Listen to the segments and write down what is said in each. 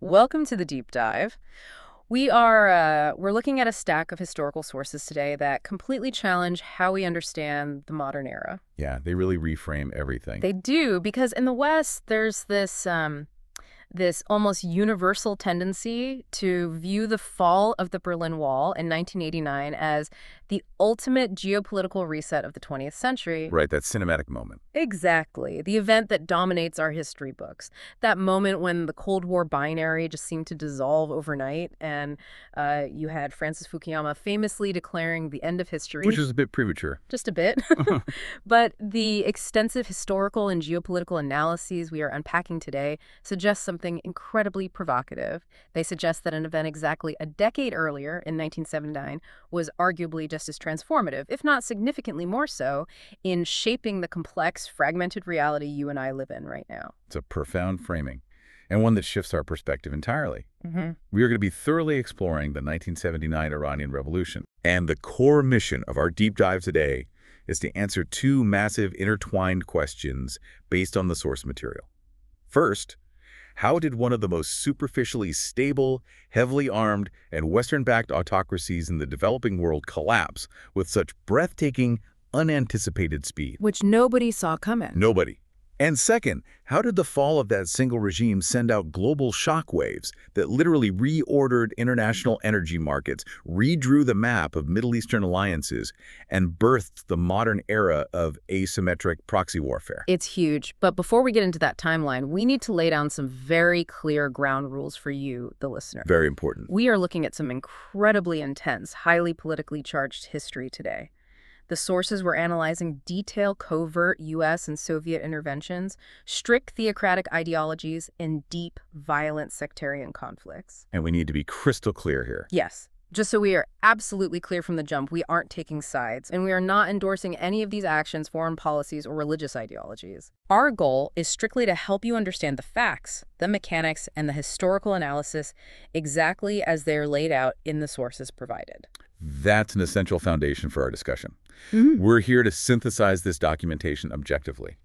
Welcome to the deep dive. We're looking at a stack of historical sources today that completely challenge how we understand the modern era. Yeah, they really reframe everything. They do, because in the West, there's this almost universal tendency to view the fall of the Berlin Wall in 1989 as the ultimate geopolitical reset of the 20th century. Right, that cinematic moment. Exactly. The event that dominates our history books. That moment when the Cold War binary just seemed to dissolve overnight, and you had Francis Fukuyama famously declaring the end of history. Which is a bit premature. Just a bit. But the extensive historical and geopolitical analyses we are unpacking today suggest something incredibly provocative. They suggest that an event exactly a decade earlier, in 1979, was arguably just as transformative, if not significantly more so, in shaping the complex, fragmented reality you and I live in right now. It's a profound framing, and one that shifts our perspective entirely. Mm-hmm. We are going to be thoroughly exploring the 1979 Iranian Revolution. And the core mission of our deep dive today is to answer two massive intertwined questions based on the source material. First, how did one of the most superficially stable, heavily armed, and Western-backed autocracies in the developing world collapse with such breathtaking, unanticipated speed? Which nobody saw coming. Nobody. And second, how did the fall of that single regime send out global shockwaves that literally reordered international energy markets, redrew the map of Middle Eastern alliances, and birthed the modern era of asymmetric proxy warfare? It's huge. But before we get into that timeline, we need to lay down some very clear ground rules for you, the listener. Very important. We are looking at some incredibly intense, highly politically charged history today. The sources we're analyzing detail covert U.S. and Soviet interventions, strict theocratic ideologies, and deep, violent sectarian conflicts. And we need to be crystal clear here. Yes. Just so we are absolutely clear from the jump, we aren't taking sides, and we are not endorsing any of these actions, foreign policies, or religious ideologies. Our goal is strictly to help you understand the facts, the mechanics, and the historical analysis exactly as they're laid out in the sources provided. That's an essential foundation for our discussion. Mm-hmm. We're here to synthesize this documentation objectively.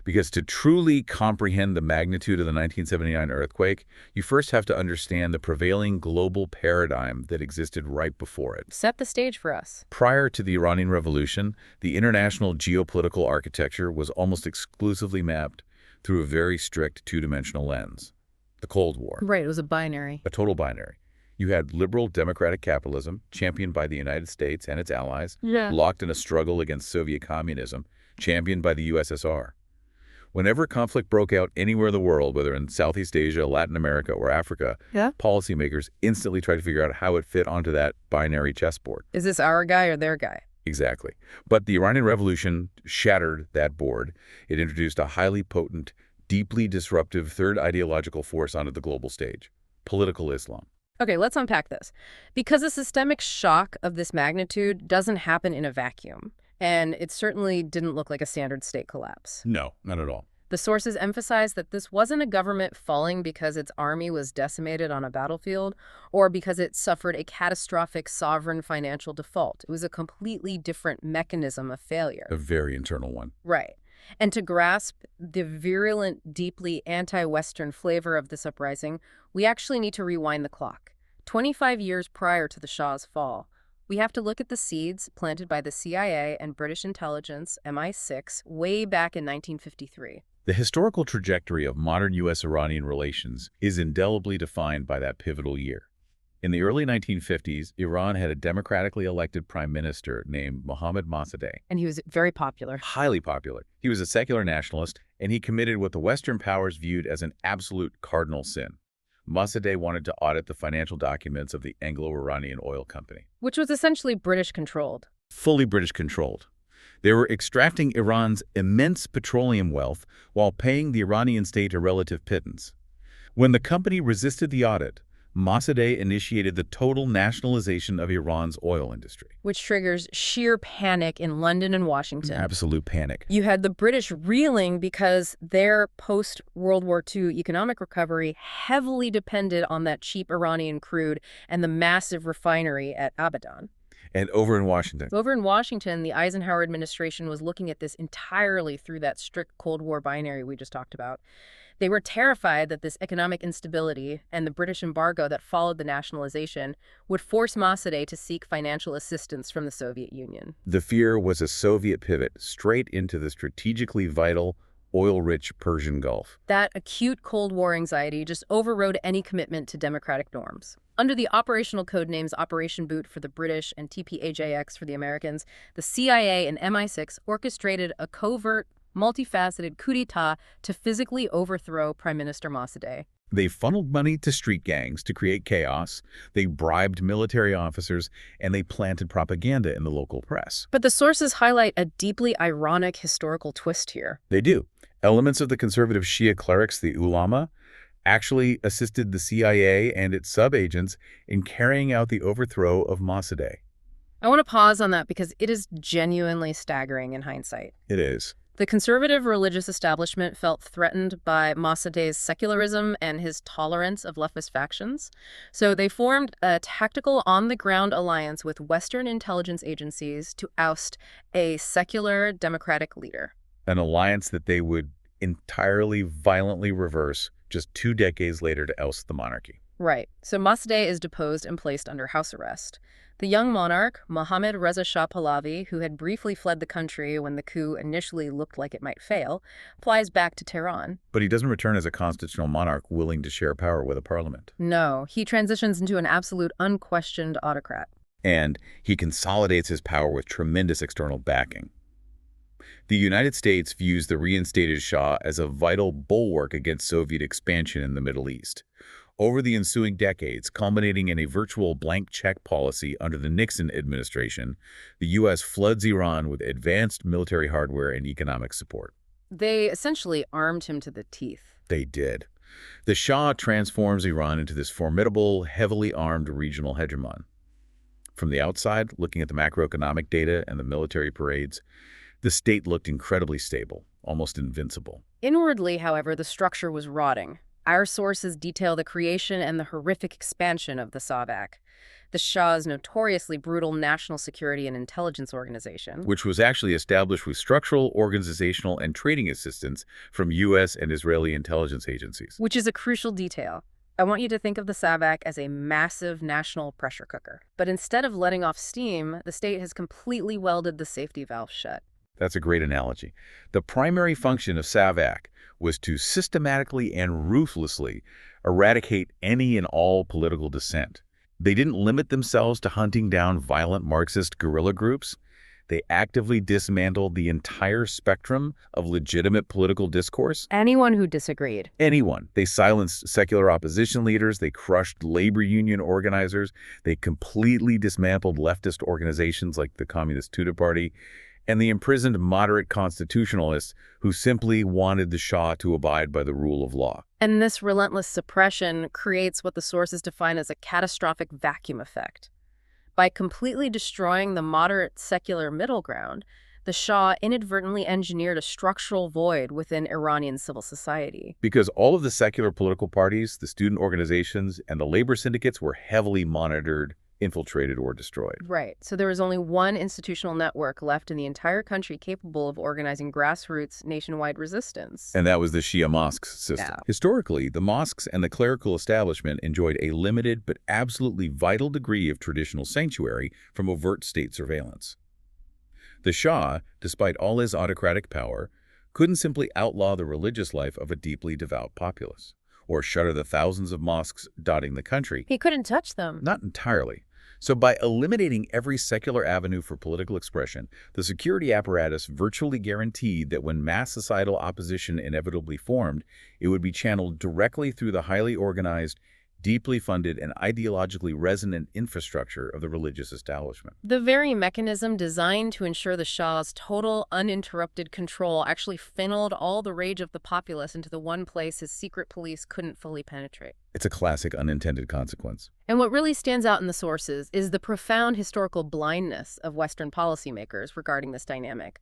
Because to truly comprehend the magnitude of the 1979 earthquake, you first have to understand the prevailing global paradigm that existed right before it. Set the stage for us. Prior to the Iranian Revolution, the international geopolitical architecture was almost exclusively mapped through a very strict two-dimensional lens. The Cold War. Right, it was a binary. A total binary. You had liberal democratic capitalism, championed by the United States and its allies, locked in a struggle against Soviet communism, championed by the USSR. Whenever conflict broke out anywhere in the world, whether in Southeast Asia, Latin America, or Africa, policymakers instantly tried to figure out how it fit onto that binary chessboard. Is this our guy or their guy? Exactly. But the Iranian Revolution shattered that board. It introduced a highly potent, deeply disruptive third ideological force onto the global stage: political Islam. Okay, let's unpack this. Because a systemic shock of this magnitude doesn't happen in a vacuum, and it certainly didn't look like a standard state collapse. No, not at all. The sources emphasize that this wasn't a government falling because its army was decimated on a battlefield or because it suffered a catastrophic sovereign financial default. It was a completely different mechanism of failure. A very internal one. Right. And to grasp the virulent, deeply anti-Western flavor of this uprising, we actually need to rewind the clock. 25 years prior to the Shah's fall, we have to look at the seeds planted by the CIA and British intelligence, MI6, way back in 1953. The historical trajectory of modern U.S.-Iranian relations is indelibly defined by that pivotal year. In the early 1950s, Iran had a democratically elected prime minister named Mohammad Mossadegh. And he was very popular. Highly popular. He was a secular nationalist, and he committed what the Western powers viewed as an absolute cardinal sin. Mossadegh wanted to audit the financial documents of the Anglo-Iranian oil company, which was essentially British-controlled. Fully British-controlled. They were extracting Iran's immense petroleum wealth while paying the Iranian state a relative pittance. When the company resisted the audit, Mossadegh initiated the total nationalization of Iran's oil industry. Which triggers sheer panic in London and Washington. Absolute panic. You had the British reeling because their post-World War II economic recovery heavily depended on that cheap Iranian crude and the massive refinery at Abadan. And over in Washington? Over in Washington, the Eisenhower administration was looking at this entirely through that strict Cold War binary we just talked about. They were terrified that this economic instability and the British embargo that followed the nationalization would force Mossadegh to seek financial assistance from the Soviet Union. The fear was a Soviet pivot straight into the strategically vital, oil-rich Persian Gulf. That acute Cold War anxiety just overrode any commitment to democratic norms. Under the operational code names Operation Boot for the British and TPAJX for the Americans, the CIA and MI6 orchestrated a covert, multifaceted coup d'etat to physically overthrow Prime Minister Mossadegh. They funneled money to street gangs to create chaos, they bribed military officers, and they planted propaganda in the local press. But the sources highlight a deeply ironic historical twist here. They do. Elements of the conservative Shia clerics, the ulama, actually assisted the CIA and its sub-agents in carrying out the overthrow of Mossadegh. I want to pause on that because it is genuinely staggering in hindsight. It is. The conservative religious establishment felt threatened by Mossadegh's secularism and his tolerance of leftist factions, so they formed a tactical on-the-ground alliance with Western intelligence agencies to oust a secular democratic leader. An alliance that they would entirely violently reverse just 2 decades later to oust the monarchy. Right. So Mossadegh is deposed and placed under house arrest. The young monarch, Mohammad Reza Shah Pahlavi, who had briefly fled the country when the coup initially looked like it might fail, flies back to Tehran. But he doesn't return as a constitutional monarch willing to share power with a parliament. No, he transitions into an absolute unquestioned autocrat. And he consolidates his power with tremendous external backing. The United States views the reinstated Shah as a vital bulwark against Soviet expansion in the Middle East. Over the ensuing decades, culminating in a virtual blank check policy under the Nixon administration, the U.S. floods Iran with advanced military hardware and economic support. They essentially armed him to the teeth. They did. The Shah transforms Iran into this formidable, heavily armed regional hegemon. From the outside, looking at the macroeconomic data and the military parades, the state looked incredibly stable, almost invincible. Inwardly, however, the structure was rotting. Our sources detail the creation and the horrific expansion of the SAVAK, the Shah's notoriously brutal national security and intelligence organization. Which was actually established with structural, organizational, and trading assistance from U.S. and Israeli intelligence agencies. Which is a crucial detail. I want you to think of the SAVAK as a massive national pressure cooker. But instead of letting off steam, the state has completely welded the safety valve shut. That's a great analogy. The primary function of SAVAK was to systematically and ruthlessly eradicate any and all political dissent. They didn't limit themselves to hunting down violent Marxist guerrilla groups. They actively dismantled the entire spectrum of legitimate political discourse. Anyone who disagreed. Anyone. They silenced secular opposition leaders. They crushed labor union organizers. They completely dismantled leftist organizations like the Communist Tudeh Party. And the imprisoned moderate constitutionalists who simply wanted the Shah to abide by the rule of law. And this relentless suppression creates what the sources define as a catastrophic vacuum effect. By completely destroying the moderate secular middle ground, the Shah inadvertently engineered a structural void within Iranian civil society. Because all of the secular political parties, the student organizations, and the labor syndicates were heavily monitored, infiltrated, or destroyed. Right. So there was only one institutional network left in the entire country capable of organizing grassroots nationwide resistance. And that was the Shia mosques system. Yeah. Historically, the mosques and the clerical establishment enjoyed a limited but absolutely vital degree of traditional sanctuary from overt state surveillance. The Shah, despite all his autocratic power, couldn't simply outlaw the religious life of a deeply devout populace, or shutter the thousands of mosques dotting the country. He couldn't touch them. Not entirely. So by eliminating every secular avenue for political expression, the security apparatus virtually guaranteed that when mass societal opposition inevitably formed, it would be channeled directly through the highly organized, deeply funded, and ideologically resonant infrastructure of the religious establishment. The very mechanism designed to ensure the Shah's total, uninterrupted control actually funneled all the rage of the populace into the one place his secret police couldn't fully penetrate. It's a classic unintended consequence. And what really stands out in the sources is the profound historical blindness of Western policymakers regarding this dynamic.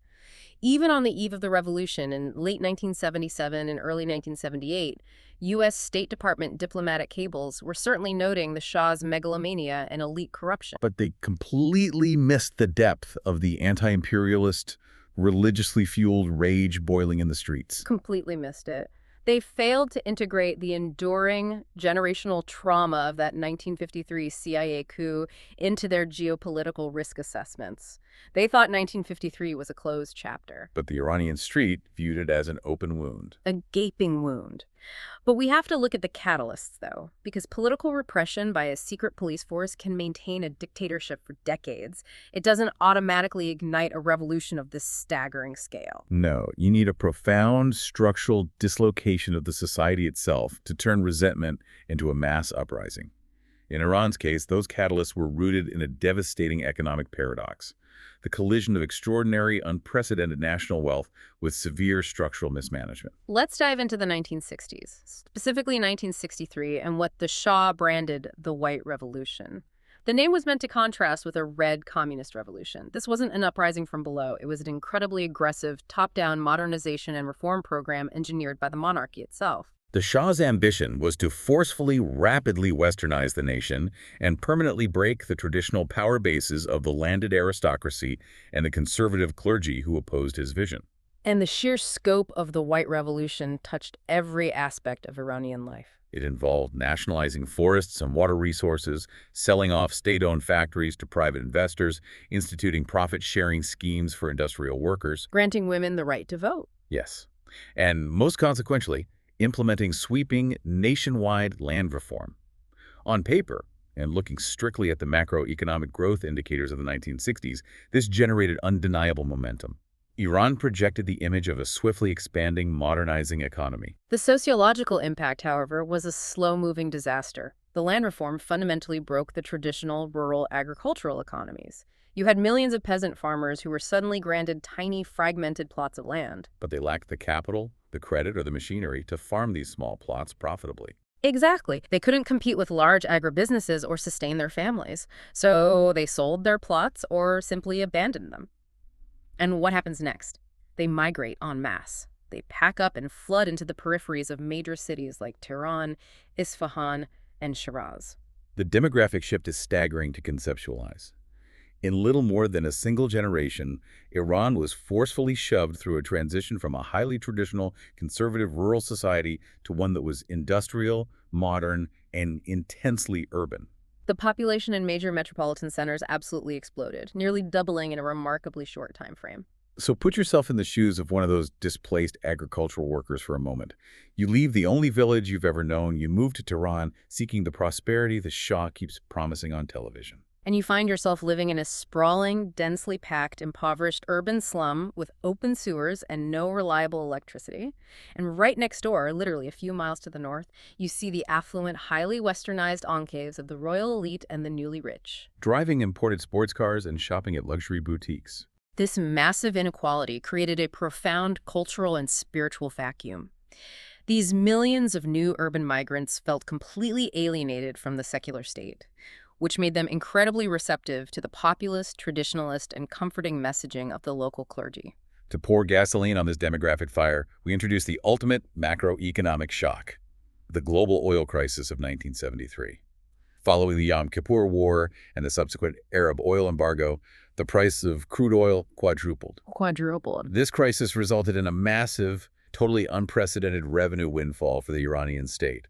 Even on the eve of the revolution in late 1977 and early 1978, U.S. State Department diplomatic cables were certainly noting the Shah's megalomania and elite corruption. But they completely missed the depth of the anti-imperialist, religiously fueled rage boiling in the streets. Completely missed it. They failed to integrate the enduring generational trauma of that 1953 CIA coup into their geopolitical risk assessments. They thought 1953 was a closed chapter, But the Iranian street viewed it as an open wound. a gaping wound. But we have to look at the catalysts, though, because political repression by a secret police force can maintain a dictatorship for decades. It doesn't automatically ignite a revolution of this staggering scale. No, you need a profound structural dislocation of the society itself to turn resentment into a mass uprising. In Iran's case, those catalysts were rooted in a devastating economic paradox: the collision of extraordinary, unprecedented national wealth with severe structural mismanagement. Let's dive into the 1960s, specifically 1963, and what the Shah branded the White Revolution. The name was meant to contrast with a red communist revolution. This wasn't an uprising from below. It was an incredibly aggressive, top-down modernization and reform program engineered by the monarchy itself. The Shah's ambition was to forcefully, rapidly westernize the nation and permanently break the traditional power bases of the landed aristocracy and the conservative clergy who opposed his vision. And the sheer scope of the White Revolution touched every aspect of Iranian life. It involved nationalizing forests and water resources, selling off state-owned factories to private investors, instituting profit-sharing schemes for industrial workers. Granting women the right to vote. Yes. And most consequentially, implementing sweeping nationwide land reform. On paper, and looking strictly at the macroeconomic growth indicators of the 1960s, this generated undeniable momentum. Iran projected the image of a swiftly expanding, modernizing economy. The sociological impact, however, was a slow-moving disaster. The land reform fundamentally broke the traditional rural agricultural economies. You had millions of peasant farmers who were suddenly granted tiny, fragmented plots of land. But they lacked the capital, the credit, or the machinery to farm these small plots profitably. Exactly. They couldn't compete with large agribusinesses or sustain their families. So they sold their plots or simply abandoned them. And what happens next? They migrate en masse. They pack up and flood into the peripheries of major cities like Tehran, Isfahan, and Shiraz. The demographic shift is staggering to conceptualize. In little more than a single generation, Iran was forcefully shoved through a transition from a highly traditional, conservative rural society to one that was industrial, modern, and intensely urban. The population in major metropolitan centers absolutely exploded, nearly doubling in a remarkably short time frame. So put yourself in the shoes of one of those displaced agricultural workers for a moment. You leave the only village you've ever known, you move to Tehran, seeking the prosperity the Shah keeps promising on television. And you find yourself living in a sprawling, densely packed, impoverished urban slum with open sewers and no reliable electricity. And right next door, literally a few miles to the north, you see the affluent, highly westernized enclaves of the royal elite and the newly rich. Driving imported sports cars and shopping at luxury boutiques. This massive inequality created a profound cultural and spiritual vacuum. These millions of new urban migrants felt completely alienated from the secular state, which made them incredibly receptive to the populist, traditionalist, and comforting messaging of the local clergy. To pour gasoline on this demographic fire, we introduce the ultimate macroeconomic shock, the global oil crisis of 1973. Following the Yom Kippur War and the subsequent Arab oil embargo, the price of crude oil quadrupled. This crisis resulted in a massive, totally unprecedented revenue windfall for the Iranian state.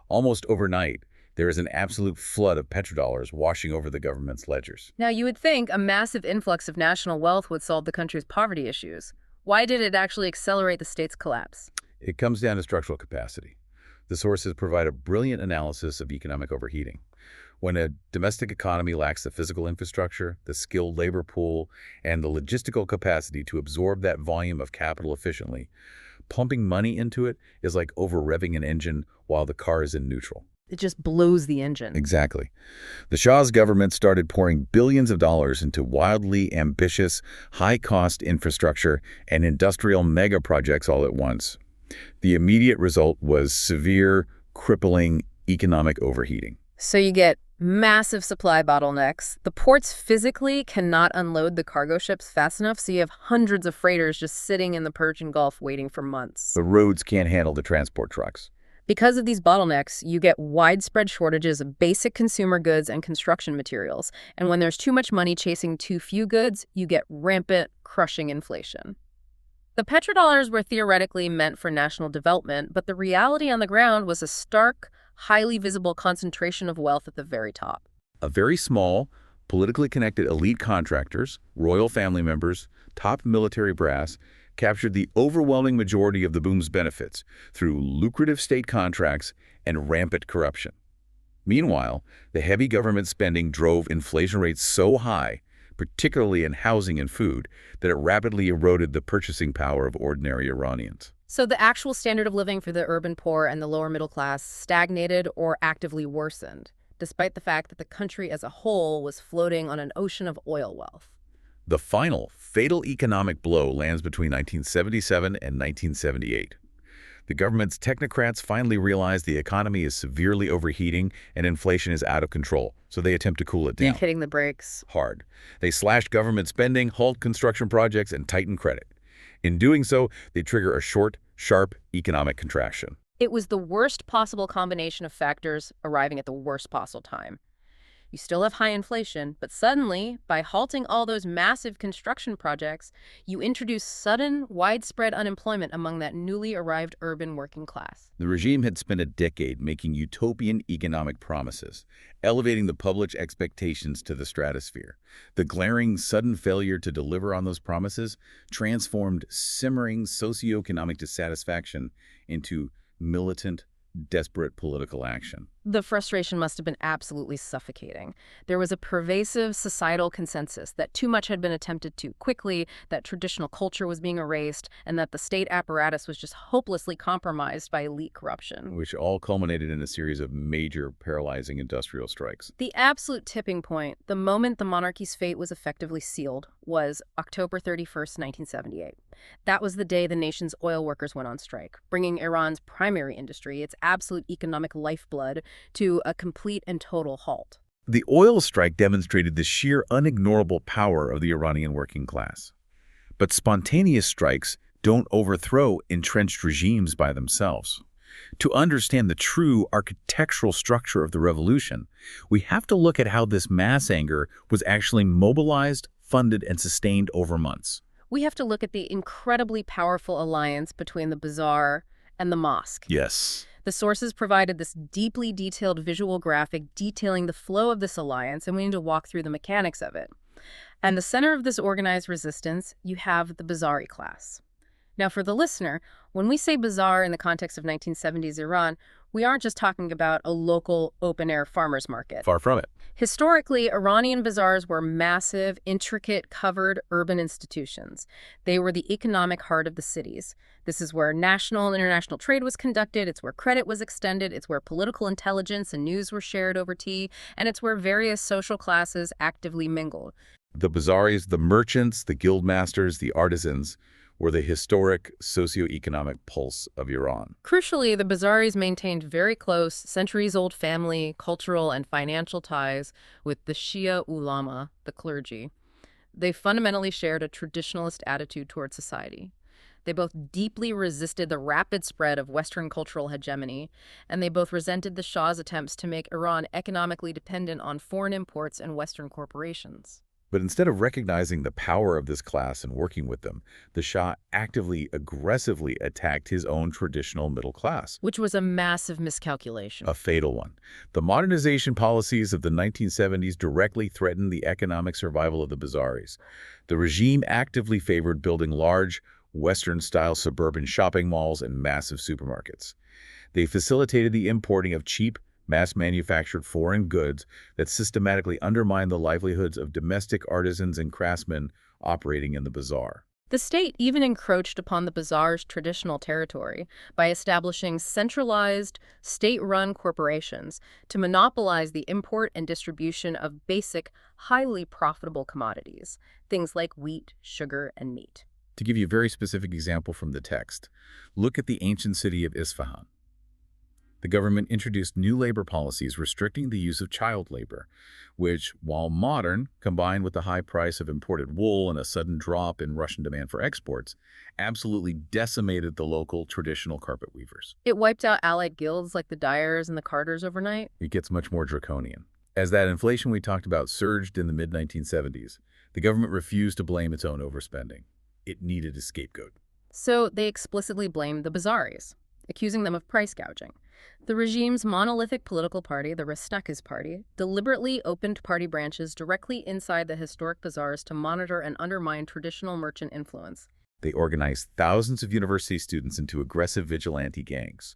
Almost overnight, there is an absolute flood of petrodollars washing over the government's ledgers. Now, you would think a massive influx of national wealth would solve the country's poverty issues. Why did it actually accelerate the state's collapse? It comes down to structural capacity. The sources provide a brilliant analysis of economic overheating. When a domestic economy lacks the physical infrastructure, the skilled labor pool, and the logistical capacity to absorb that volume of capital efficiently, pumping money into it is like over-revving an engine while the car is in neutral. It just blows the engine. Exactly. The Shah's government started pouring billions of dollars into wildly ambitious, high-cost infrastructure and industrial mega projects all at once. The immediate result was severe, crippling economic overheating. So you get massive supply bottlenecks. The ports physically cannot unload the cargo ships fast enough, so you have hundreds of freighters just sitting in the Persian Gulf waiting for months. The roads can't handle the transport trucks. Because of these bottlenecks, you get widespread shortages of basic consumer goods and construction materials. And when there's too much money chasing too few goods, you get rampant, crushing inflation. The petrodollars were theoretically meant for national development, but the reality on the ground was a stark, highly visible concentration of wealth at the very top. A very small, politically connected elite contractors, royal family members, top military brass, captured the overwhelming majority of the boom's benefits through lucrative state contracts and rampant corruption. Meanwhile, the heavy government spending drove inflation rates so high, particularly in housing and food, that it rapidly eroded the purchasing power of ordinary Iranians. So the actual standard of living for the urban poor and the lower middle class stagnated or actively worsened, despite the fact that the country as a whole was floating on an ocean of oil wealth. The final, fatal economic blow lands between 1977 and 1978. The government's technocrats finally realize the economy is severely overheating and inflation is out of control, so they attempt to cool it down. Hitting the brakes. Hard. They slash government spending, halt construction projects, and tighten credit. In doing so, they trigger a short, sharp economic contraction. It was the worst possible combination of factors arriving at the worst possible time. You still have high inflation, but suddenly, by halting all those massive construction projects, you introduce sudden, widespread unemployment among that newly arrived urban working class. The regime had spent a decade making utopian economic promises, elevating the public's expectations to the stratosphere. The glaring, sudden failure to deliver on those promises transformed simmering socioeconomic dissatisfaction into militant, desperate political action. The frustration must have been absolutely suffocating. There was a pervasive societal consensus that too much had been attempted too quickly, that traditional culture was being erased, and that the state apparatus was just hopelessly compromised by elite corruption. Which all culminated in a series of major, paralyzing industrial strikes. The absolute tipping point, the moment the monarchy's fate was effectively sealed, was October 31st, 1978. That was the day the nation's oil workers went on strike, bringing Iran's primary industry, its absolute economic lifeblood, to a complete and total halt. The oil strike demonstrated the sheer unignorable power of the Iranian working class. But spontaneous strikes don't overthrow entrenched regimes by themselves. To understand the true architectural structure of the revolution, we have to look at how this mass anger was actually mobilized, funded, and sustained over months. We have to look at the incredibly powerful alliance between the bazaar and the mosque. Yes. The sources provided this deeply detailed visual graphic detailing the flow of this alliance, and we need to walk through the mechanics of it. And the center of this organized resistance, you have the Bazari class. Now, for the listener, when we say bazaar in the context of 1970s Iran, we aren't just talking about a local open-air farmer's market. Far from it. Historically, Iranian bazaars were massive, intricate, covered urban institutions. They were the economic heart of the cities. This is where national and international trade was conducted, it's where credit was extended, it's where political intelligence and news were shared over tea, and it's where various social classes actively mingled. The bazaris, the merchants, the guild masters, the artisans, were the historic socioeconomic pulse of Iran. Crucially, the Bazaris maintained very close, centuries-old family, cultural, and financial ties with the Shia ulama, the clergy. They fundamentally shared a traditionalist attitude toward society. They both deeply resisted the rapid spread of Western cultural hegemony, and they both resented the Shah's attempts to make Iran economically dependent on foreign imports and Western corporations. But instead of recognizing the power of this class and working with them, the Shah actively, aggressively attacked his own traditional middle class. Which was a massive miscalculation. A fatal one. The modernization policies of the 1970s directly threatened the economic survival of the Bazaris. The regime actively favored building large, Western-style suburban shopping malls and massive supermarkets. They facilitated the importing of cheap, mass-manufactured foreign goods that systematically undermined the livelihoods of domestic artisans and craftsmen operating in the bazaar. The state even encroached upon the bazaar's traditional territory by establishing centralized, state-run corporations to monopolize the import and distribution of basic, highly profitable commodities, things like wheat, sugar, and meat. To give you a very specific example from the text, look at the ancient city of Isfahan. The government introduced new labor policies restricting the use of child labor, which, while modern, combined with the high price of imported wool and a sudden drop in Russian demand for exports, absolutely decimated the local traditional carpet weavers. It wiped out allied guilds like the dyers and the carders overnight. It gets much more draconian. As that inflation we talked about surged in the mid-1970s, the government refused to blame its own overspending. It needed a scapegoat. So they explicitly blamed the Bazaris, accusing them of price gouging. The regime's monolithic political party, the Restaki's party, deliberately opened party branches directly inside the historic bazaars to monitor and undermine traditional merchant influence. They organized thousands of university students into aggressive vigilante gangs.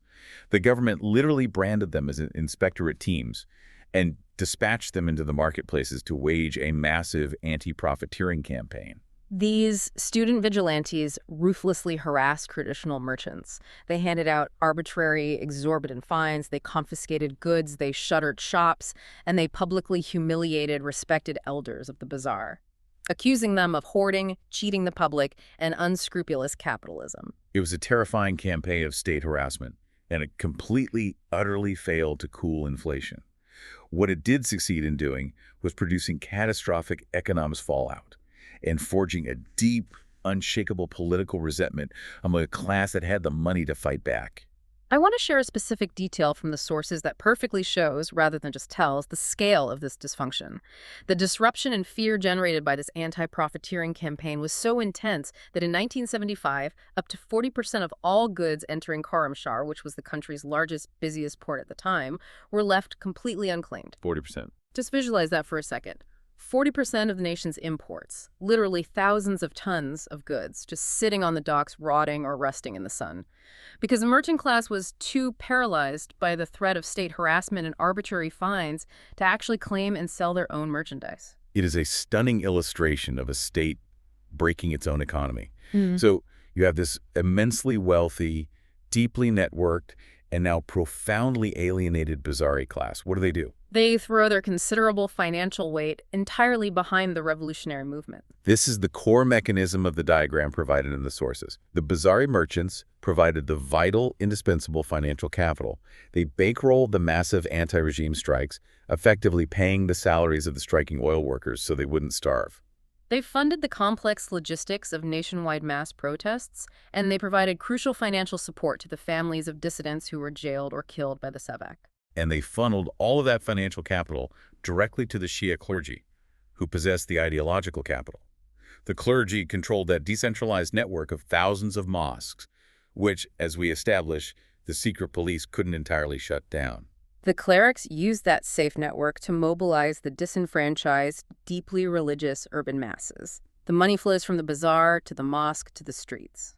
The government literally branded them as inspectorate teams and dispatched them into the marketplaces to wage a massive anti-profiteering campaign. These student vigilantes ruthlessly harassed traditional merchants. They handed out arbitrary, exorbitant fines, they confiscated goods, they shuttered shops, and they publicly humiliated respected elders of the bazaar, accusing them of hoarding, cheating the public, and unscrupulous capitalism. It was a terrifying campaign of state harassment, and it completely, utterly failed to cool inflation. What it did succeed in doing was producing catastrophic economic fallout and forging a deep, unshakable political resentment among a class that had the money to fight back. I want to share a specific detail from the sources that perfectly shows, rather than just tells, the scale of this dysfunction. The disruption and fear generated by this anti-profiteering campaign was so intense that in 1975, up to 40% of all goods entering Karamshar, which was the country's largest, busiest port at the time, were left completely unclaimed. 40%. Just visualize that for a second. 40% of the nation's imports, literally thousands of tons of goods, just sitting on the docks rotting or rusting in the sun. Because the merchant class was too paralyzed by the threat of state harassment and arbitrary fines to actually claim and sell their own merchandise. It is a stunning illustration of a state breaking its own economy. Mm. So you have this immensely wealthy, deeply networked, and now profoundly alienated Bazari class. What do? They throw their considerable financial weight entirely behind the revolutionary movement. This is the core mechanism of the diagram provided in the sources. The Bazari merchants provided the vital, indispensable financial capital. They bankrolled the massive anti-regime strikes, effectively paying the salaries of the striking oil workers so they wouldn't starve. They funded the complex logistics of nationwide mass protests, and they provided crucial financial support to the families of dissidents who were jailed or killed by the Savak. And they funneled all of that financial capital directly to the Shia clergy, who possessed the ideological capital. The clergy controlled that decentralized network of thousands of mosques, which, as we establish, the secret police couldn't entirely shut down. The clerics used that safe network to mobilize the disenfranchised, deeply religious urban masses. The money flows from the bazaar to the mosque to the streets.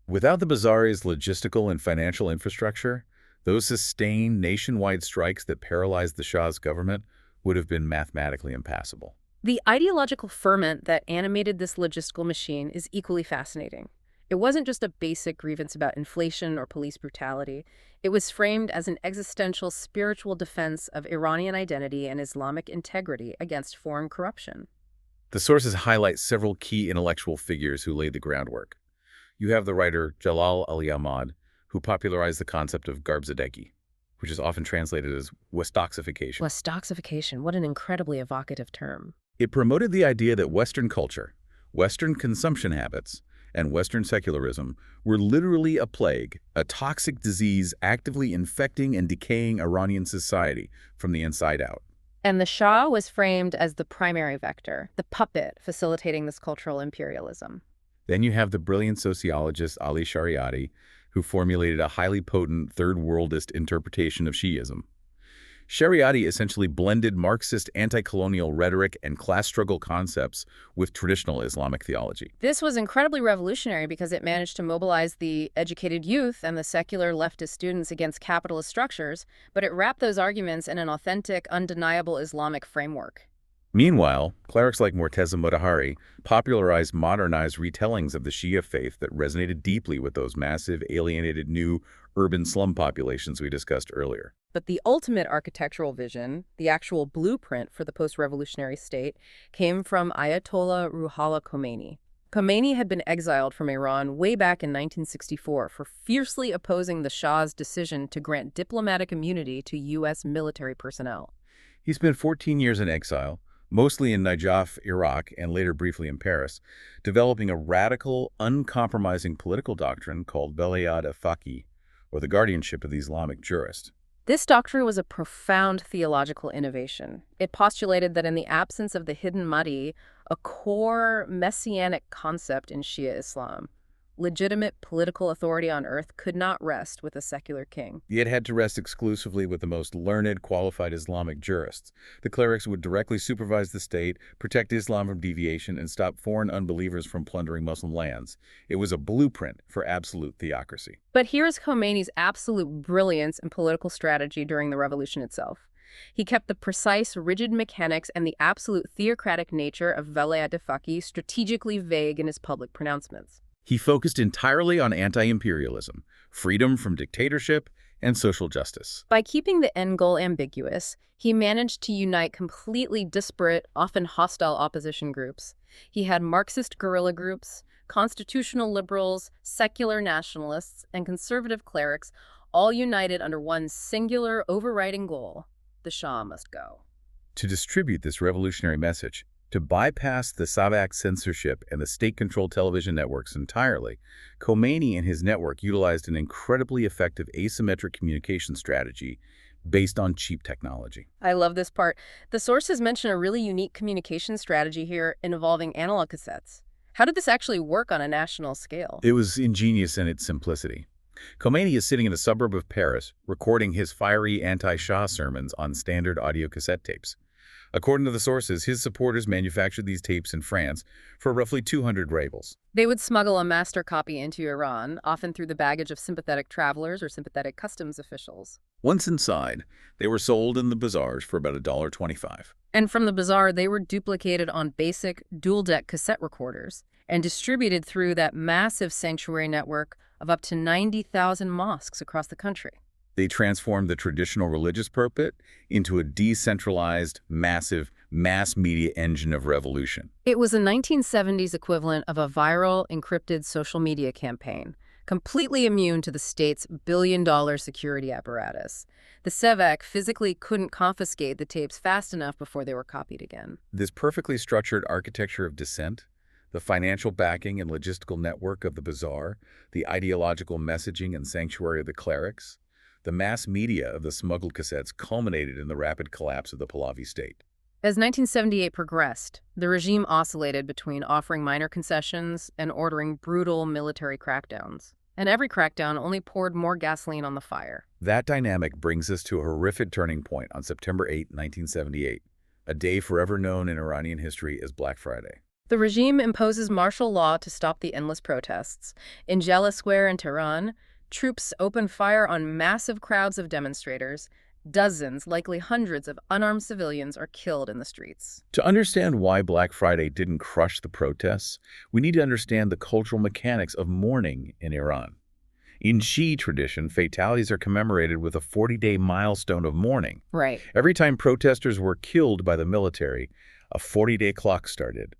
Without the Bazari's logistical and financial infrastructure, those sustained nationwide strikes that paralyzed the Shah's government would have been mathematically impassable. The ideological ferment that animated this logistical machine is equally fascinating. It wasn't just a basic grievance about inflation or police brutality. It was framed as an existential spiritual defense of Iranian identity and Islamic integrity against foreign corruption. The sources highlight several key intellectual figures who laid the groundwork. You have the writer Jalal Ali Ahmad, who popularized the concept of Garbzadegi, which is often translated as Westoxification. Westoxification, what an incredibly evocative term. It promoted the idea that Western culture, Western consumption habits, and Western secularism were literally a plague, a toxic disease actively infecting and decaying Iranian society from the inside out. And the Shah was framed as the primary vector, the puppet facilitating this cultural imperialism. Then you have the brilliant sociologist Ali Shariati, who formulated a highly potent third worldist interpretation of Shi'ism. Shariati essentially blended Marxist anti-colonial rhetoric and class struggle concepts with traditional Islamic theology. This was incredibly revolutionary because it managed to mobilize the educated youth and the secular leftist students against capitalist structures, but it wrapped those arguments in an authentic, undeniable Islamic framework. Meanwhile, clerics like Morteza Motahari popularized modernized retellings of the Shia faith that resonated deeply with those massive, alienated new urban slum populations we discussed earlier. But the ultimate architectural vision, the actual blueprint for the post-revolutionary state, came from Ayatollah Ruhollah Khomeini. Khomeini had been exiled from Iran way back in 1964 for fiercely opposing the Shah's decision to grant diplomatic immunity to U.S. military personnel. He spent 14 years in exile, mostly in Najaf, Iraq, and later briefly in Paris, developing a radical, uncompromising political doctrine called Velayat al-Faqih, or the guardianship of the Islamic jurist. This doctrine was a profound theological innovation. It postulated that in the absence of the hidden Mahdi, a core messianic concept in Shia Islam, legitimate political authority on earth could not rest with a secular king. It had to rest exclusively with the most learned, qualified Islamic jurists. The clerics would directly supervise the state, protect Islam from deviation, and stop foreign unbelievers from plundering Muslim lands. It was a blueprint for absolute theocracy. But here's Khomeini's absolute brilliance in political strategy during the revolution itself. He kept the precise, rigid mechanics and the absolute theocratic nature of Velayat Faqih strategically vague in his public pronouncements. He focused entirely on anti-imperialism, freedom from dictatorship, and social justice. By keeping the end goal ambiguous, he managed to unite completely disparate, often hostile opposition groups. He had Marxist guerrilla groups, constitutional liberals, secular nationalists, and conservative clerics all united under one singular overriding goal: the Shah must go. To distribute this revolutionary message, to bypass the Savak censorship and the state-controlled television networks entirely, Khomeini and his network utilized an incredibly effective asymmetric communication strategy based on cheap technology. I love this part. The sources mention a really unique communication strategy here involving analog cassettes. How did this actually work on a national scale? It was ingenious in its simplicity. Khomeini is sitting in a suburb of Paris, recording his fiery anti-Shah sermons on standard audio cassette tapes. According to the sources, his supporters manufactured these tapes in France for roughly 200 rubles. They would smuggle a master copy into Iran, often through the baggage of sympathetic travelers or sympathetic customs officials. Once inside, they were sold in the bazaars for about $1.25. And from the bazaar, they were duplicated on basic dual-deck cassette recorders and distributed through that massive sanctuary network of up to 90,000 mosques across the country. They transformed the traditional religious pulpit into a decentralized, massive, mass media engine of revolution. It was a 1970s equivalent of a viral, encrypted social media campaign, completely immune to the state's billion-dollar security apparatus. The Sevak physically couldn't confiscate the tapes fast enough before they were copied again. This perfectly structured architecture of dissent, the financial backing and logistical network of the bazaar, the ideological messaging and sanctuary of the clerics, the mass media of the smuggled cassettes culminated in the rapid collapse of the Pahlavi state. As 1978 progressed, the regime oscillated between offering minor concessions and ordering brutal military crackdowns. And every crackdown only poured more gasoline on the fire. That dynamic brings us to a horrific turning point on September 8, 1978, a day forever known in Iranian history as Black Friday. The regime imposes martial law to stop the endless protests. In Jala Square in Tehran, troops open fire on massive crowds of demonstrators. Dozens, likely hundreds of unarmed civilians are killed in the streets. To understand why Black Friday didn't crush the protests, we need to understand the cultural mechanics of mourning in Iran. In Shi'i tradition, fatalities are commemorated with a 40-day milestone of mourning. Right. Every time protesters were killed by the military, a 40-day clock started.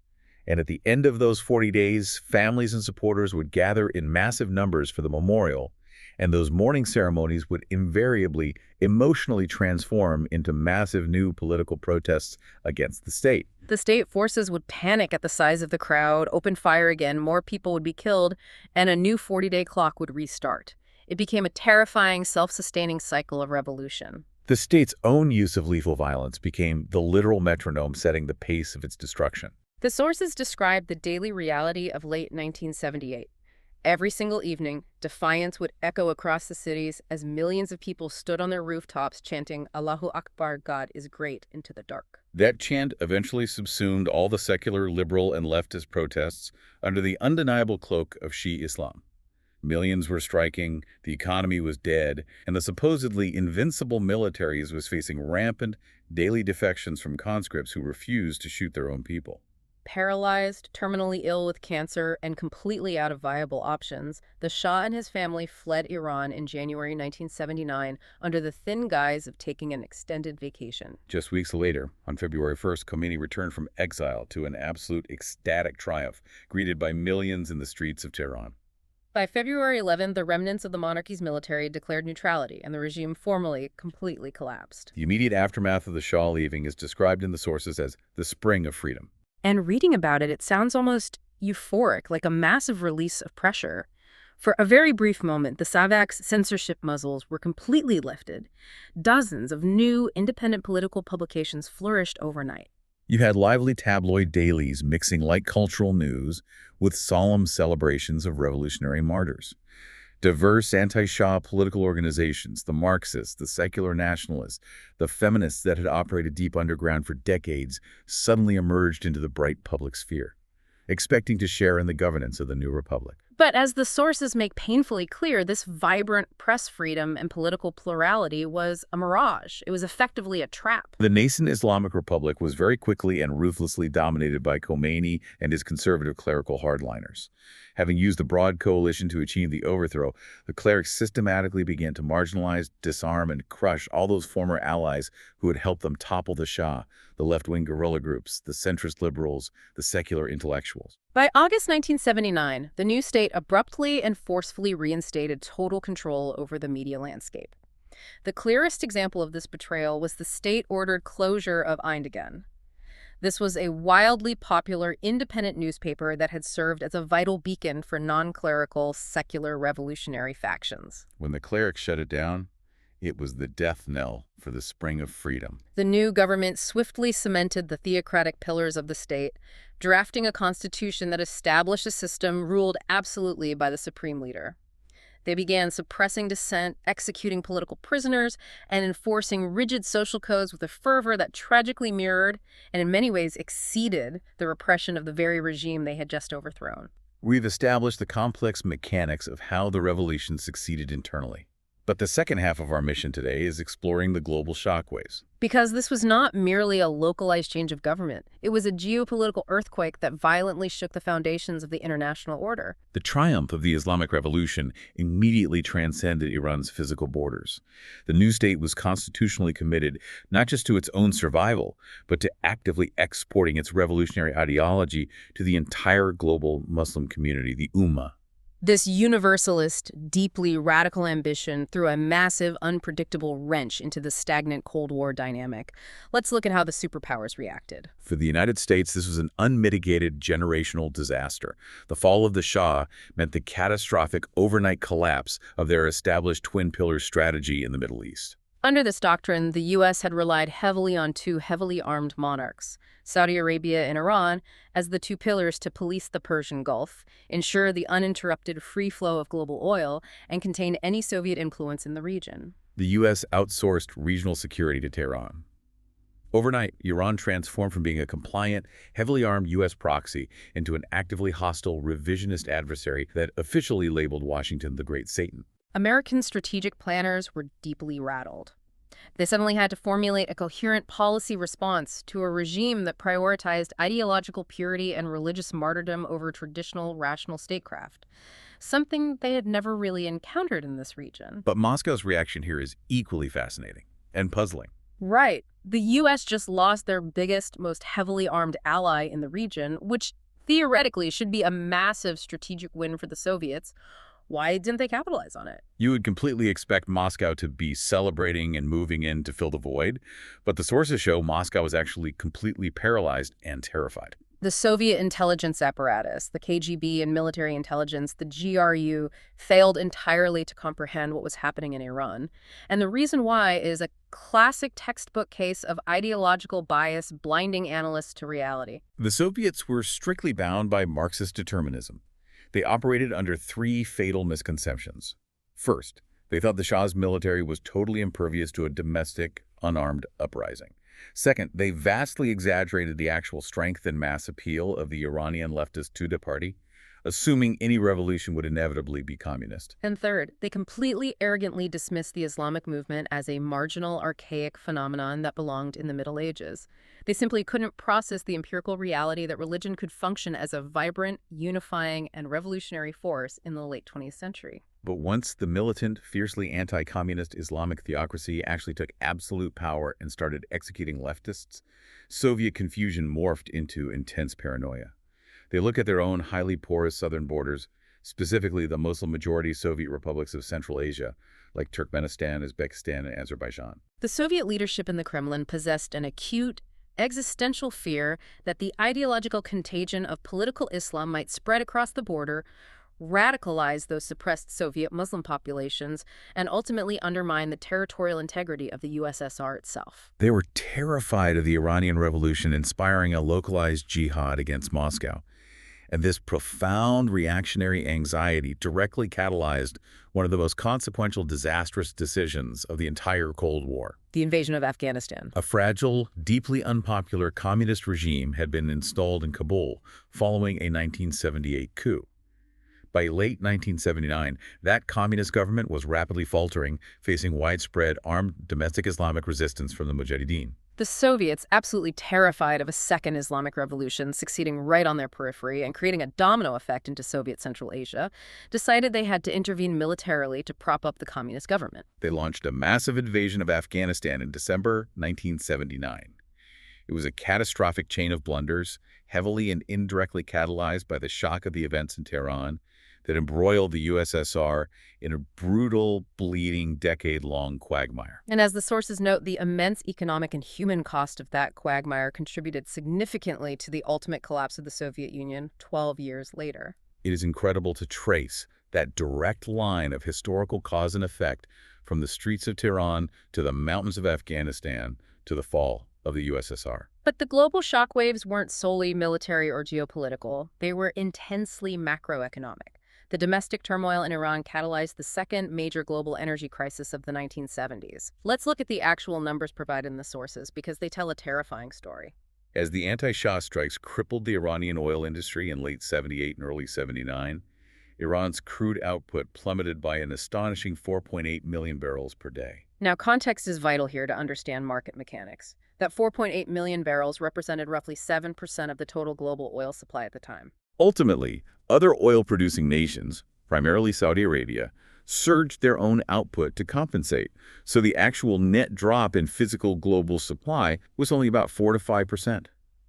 And at the end of those 40 days, families and supporters would gather in massive numbers for the memorial, and those mourning ceremonies would invariably emotionally transform into massive new political protests against the state. The state forces would panic at the size of the crowd, open fire again, more people would be killed, and a new 40-day clock would restart. It became a terrifying, self-sustaining cycle of revolution. The state's own use of lethal violence became the literal metronome setting the pace of its destruction. The sources describe the daily reality of late 1978. Every single evening, defiance would echo across the cities as millions of people stood on their rooftops chanting "Allahu Akbar, God is great" into the dark. That chant eventually subsumed all the secular, liberal, and leftist protests under the undeniable cloak of Shi'i Islam. Millions were striking, the economy was dead, and the supposedly invincible militaries was facing rampant, daily defections from conscripts who refused to shoot their own people. Paralyzed, terminally ill with cancer, and completely out of viable options, the Shah and his family fled Iran in January 1979 under the thin guise of taking an extended vacation. Just weeks later, on February 1st, Khomeini returned from exile to an absolute ecstatic triumph, greeted by millions in the streets of Tehran. By February 11, the remnants of the monarchy's military declared neutrality, and the regime formally, completely collapsed. The immediate aftermath of the Shah leaving is described in the sources as the Spring of Freedom. And reading about it, it sounds almost euphoric, like a massive release of pressure. For a very brief moment, the Savak's censorship muzzles were completely lifted. Dozens of new, independent political publications flourished overnight. You had lively tabloid dailies mixing light cultural news with solemn celebrations of revolutionary martyrs. Diverse anti-Shah political organizations, the Marxists, the secular nationalists, the feminists that had operated deep underground for decades, suddenly emerged into the bright public sphere, expecting to share in the governance of the new republic. But as the sources make painfully clear, this vibrant press freedom and political plurality was a mirage. It was effectively a trap. The nascent Islamic Republic was very quickly and ruthlessly dominated by Khomeini and his conservative clerical hardliners. Having used the broad coalition to achieve the overthrow, the clerics systematically began to marginalize, disarm, and crush all those former allies who had helped them topple the Shah, the left-wing guerrilla groups, the centrist liberals, the secular intellectuals. By August 1979, the new state abruptly and forcefully reinstated total control over the media landscape. The clearest example of this betrayal was the state-ordered closure of Eindhoven. This was a wildly popular independent newspaper that had served as a vital beacon for non-clerical, secular revolutionary factions. When the clerics shut it down, it was the death knell for the spring of freedom. The new government swiftly cemented the theocratic pillars of the state, drafting a constitution that established a system ruled absolutely by the supreme leader. They began suppressing dissent, executing political prisoners, and enforcing rigid social codes with a fervor that tragically mirrored and in many ways exceeded the repression of the very regime they had just overthrown. We've established the complex mechanics of how the revolution succeeded internally. But the second half of our mission today is exploring the global shockwaves. Because this was not merely a localized change of government. It was a geopolitical earthquake that violently shook the foundations of the international order. The triumph of the Islamic Revolution immediately transcended Iran's physical borders. The new state was constitutionally committed not just to its own survival, but to actively exporting its revolutionary ideology to the entire global Muslim community, the Ummah. This universalist, deeply radical ambition threw a massive, unpredictable wrench into the stagnant Cold War dynamic. Let's look at how the superpowers reacted. For the United States, this was an unmitigated generational disaster. The fall of the Shah meant the catastrophic overnight collapse of their established twin pillar strategy in the Middle East. Under this doctrine, the U.S. had relied heavily on two heavily armed monarchs, Saudi Arabia and Iran, as the two pillars to police the Persian Gulf, ensure the uninterrupted free flow of global oil, and contain any Soviet influence in the region. The U.S. outsourced regional security to Tehran. Overnight, Iran transformed from being a compliant, heavily armed U.S. proxy into an actively hostile, revisionist adversary that officially labeled Washington the Great Satan. American strategic planners were deeply rattled. They suddenly had to formulate a coherent policy response to a regime that prioritized ideological purity and religious martyrdom over traditional, rational statecraft, something they had never really encountered in this region. But Moscow's reaction here is equally fascinating and puzzling. Right. The U.S. just lost their biggest, most heavily armed ally in the region, which theoretically should be a massive strategic win for the Soviets. Why didn't they capitalize on it? You would completely expect Moscow to be celebrating and moving in to fill the void, but the sources show Moscow was actually completely paralyzed and terrified. The Soviet intelligence apparatus, the KGB and military intelligence, the GRU, failed entirely to comprehend what was happening in Iran. And the reason why is a classic textbook case of ideological bias blinding analysts to reality. The Soviets were strictly bound by Marxist determinism. They operated under three fatal misconceptions. First, they thought the Shah's military was totally impervious to a domestic, unarmed uprising. Second, they vastly exaggerated the actual strength and mass appeal of the Iranian leftist Tudeh party, assuming any revolution would inevitably be communist. And third, they completely arrogantly dismissed the Islamic movement as a marginal, archaic phenomenon that belonged in the Middle Ages. They simply couldn't process the empirical reality that religion could function as a vibrant, unifying, and revolutionary force in the late 20th century. But once the militant, fiercely anti-communist Islamic theocracy actually took absolute power and started executing leftists, Soviet confusion morphed into intense paranoia. They look at their own highly porous southern borders, specifically the Muslim-majority Soviet republics of Central Asia, like Turkmenistan, Uzbekistan, and Azerbaijan. The Soviet leadership in the Kremlin possessed an acute, existential fear that the ideological contagion of political Islam might spread across the border, radicalize those suppressed Soviet Muslim populations, and ultimately undermine the territorial integrity of the USSR itself. They were terrified of the Iranian Revolution inspiring a localized jihad against Moscow. And this profound reactionary anxiety directly catalyzed one of the most consequential, disastrous decisions of the entire Cold War. The invasion of Afghanistan. A fragile, deeply unpopular communist regime had been installed in Kabul following a 1978 coup. By late 1979, that communist government was rapidly faltering, facing widespread armed domestic Islamic resistance from the Mujahideen. The Soviets, absolutely terrified of a second Islamic revolution succeeding right on their periphery and creating a domino effect into Soviet Central Asia, decided they had to intervene militarily to prop up the communist government. They launched a massive invasion of Afghanistan in December 1979. It was a catastrophic chain of blunders, heavily and indirectly catalyzed by the shock of the events in Tehran, that embroiled the USSR in a brutal, bleeding, decade-long quagmire. And as the sources note, the immense economic and human cost of that quagmire contributed significantly to the ultimate collapse of the Soviet Union 12 years later. It is incredible to trace that direct line of historical cause and effect from the streets of Tehran to the mountains of Afghanistan to the fall of the USSR. But the global shockwaves weren't solely military or geopolitical. They were intensely macroeconomic. The domestic turmoil in Iran catalyzed the second major global energy crisis of the 1970s. Let's look at the actual numbers provided in the sources because they tell a terrifying story. As the anti-Shah strikes crippled the Iranian oil industry in late 78 and early 79, Iran's crude output plummeted by an astonishing 4.8 million barrels per day. Now, context is vital here to understand market mechanics. That 4.8 million barrels represented roughly 7% of the total global oil supply at the time. Ultimately, other oil-producing nations, primarily Saudi Arabia, surged their own output to compensate, so the actual net drop in physical global supply was only about 4 to 5%.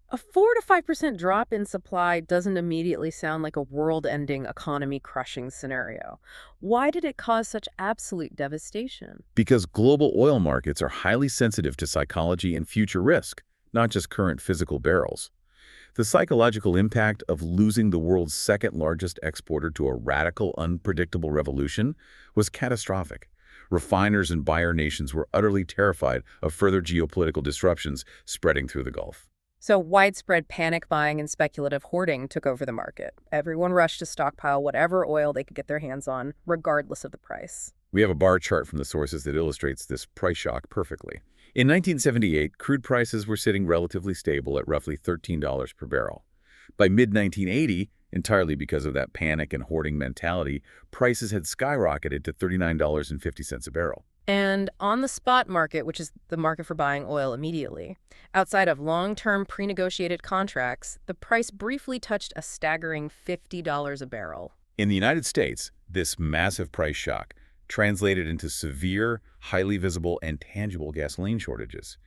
A 4 to 5% drop in supply doesn't immediately sound like a world-ending, economy-crushing scenario. Why did it cause such absolute devastation? Because global oil markets are highly sensitive to psychology and future risk, not just current physical barrels. The psychological impact of losing the world's second-largest exporter to a radical, unpredictable revolution was catastrophic. Refiners and buyer nations were utterly terrified of further geopolitical disruptions spreading through the Gulf. So widespread panic buying and speculative hoarding took over the market. Everyone rushed to stockpile whatever oil they could get their hands on, regardless of the price. We have a bar chart from the sources that illustrates this price shock perfectly. In 1978, crude prices were sitting relatively stable at roughly $13 per barrel. By mid-1980, entirely because of that panic and hoarding mentality, prices had skyrocketed to $39.50 a barrel. And on the spot market, which is the market for buying oil immediately, outside of long-term pre-negotiated contracts, the price briefly touched a staggering $50 a barrel. In the United States, this massive price shock translated into severe, highly visible, and tangible gasoline shortages.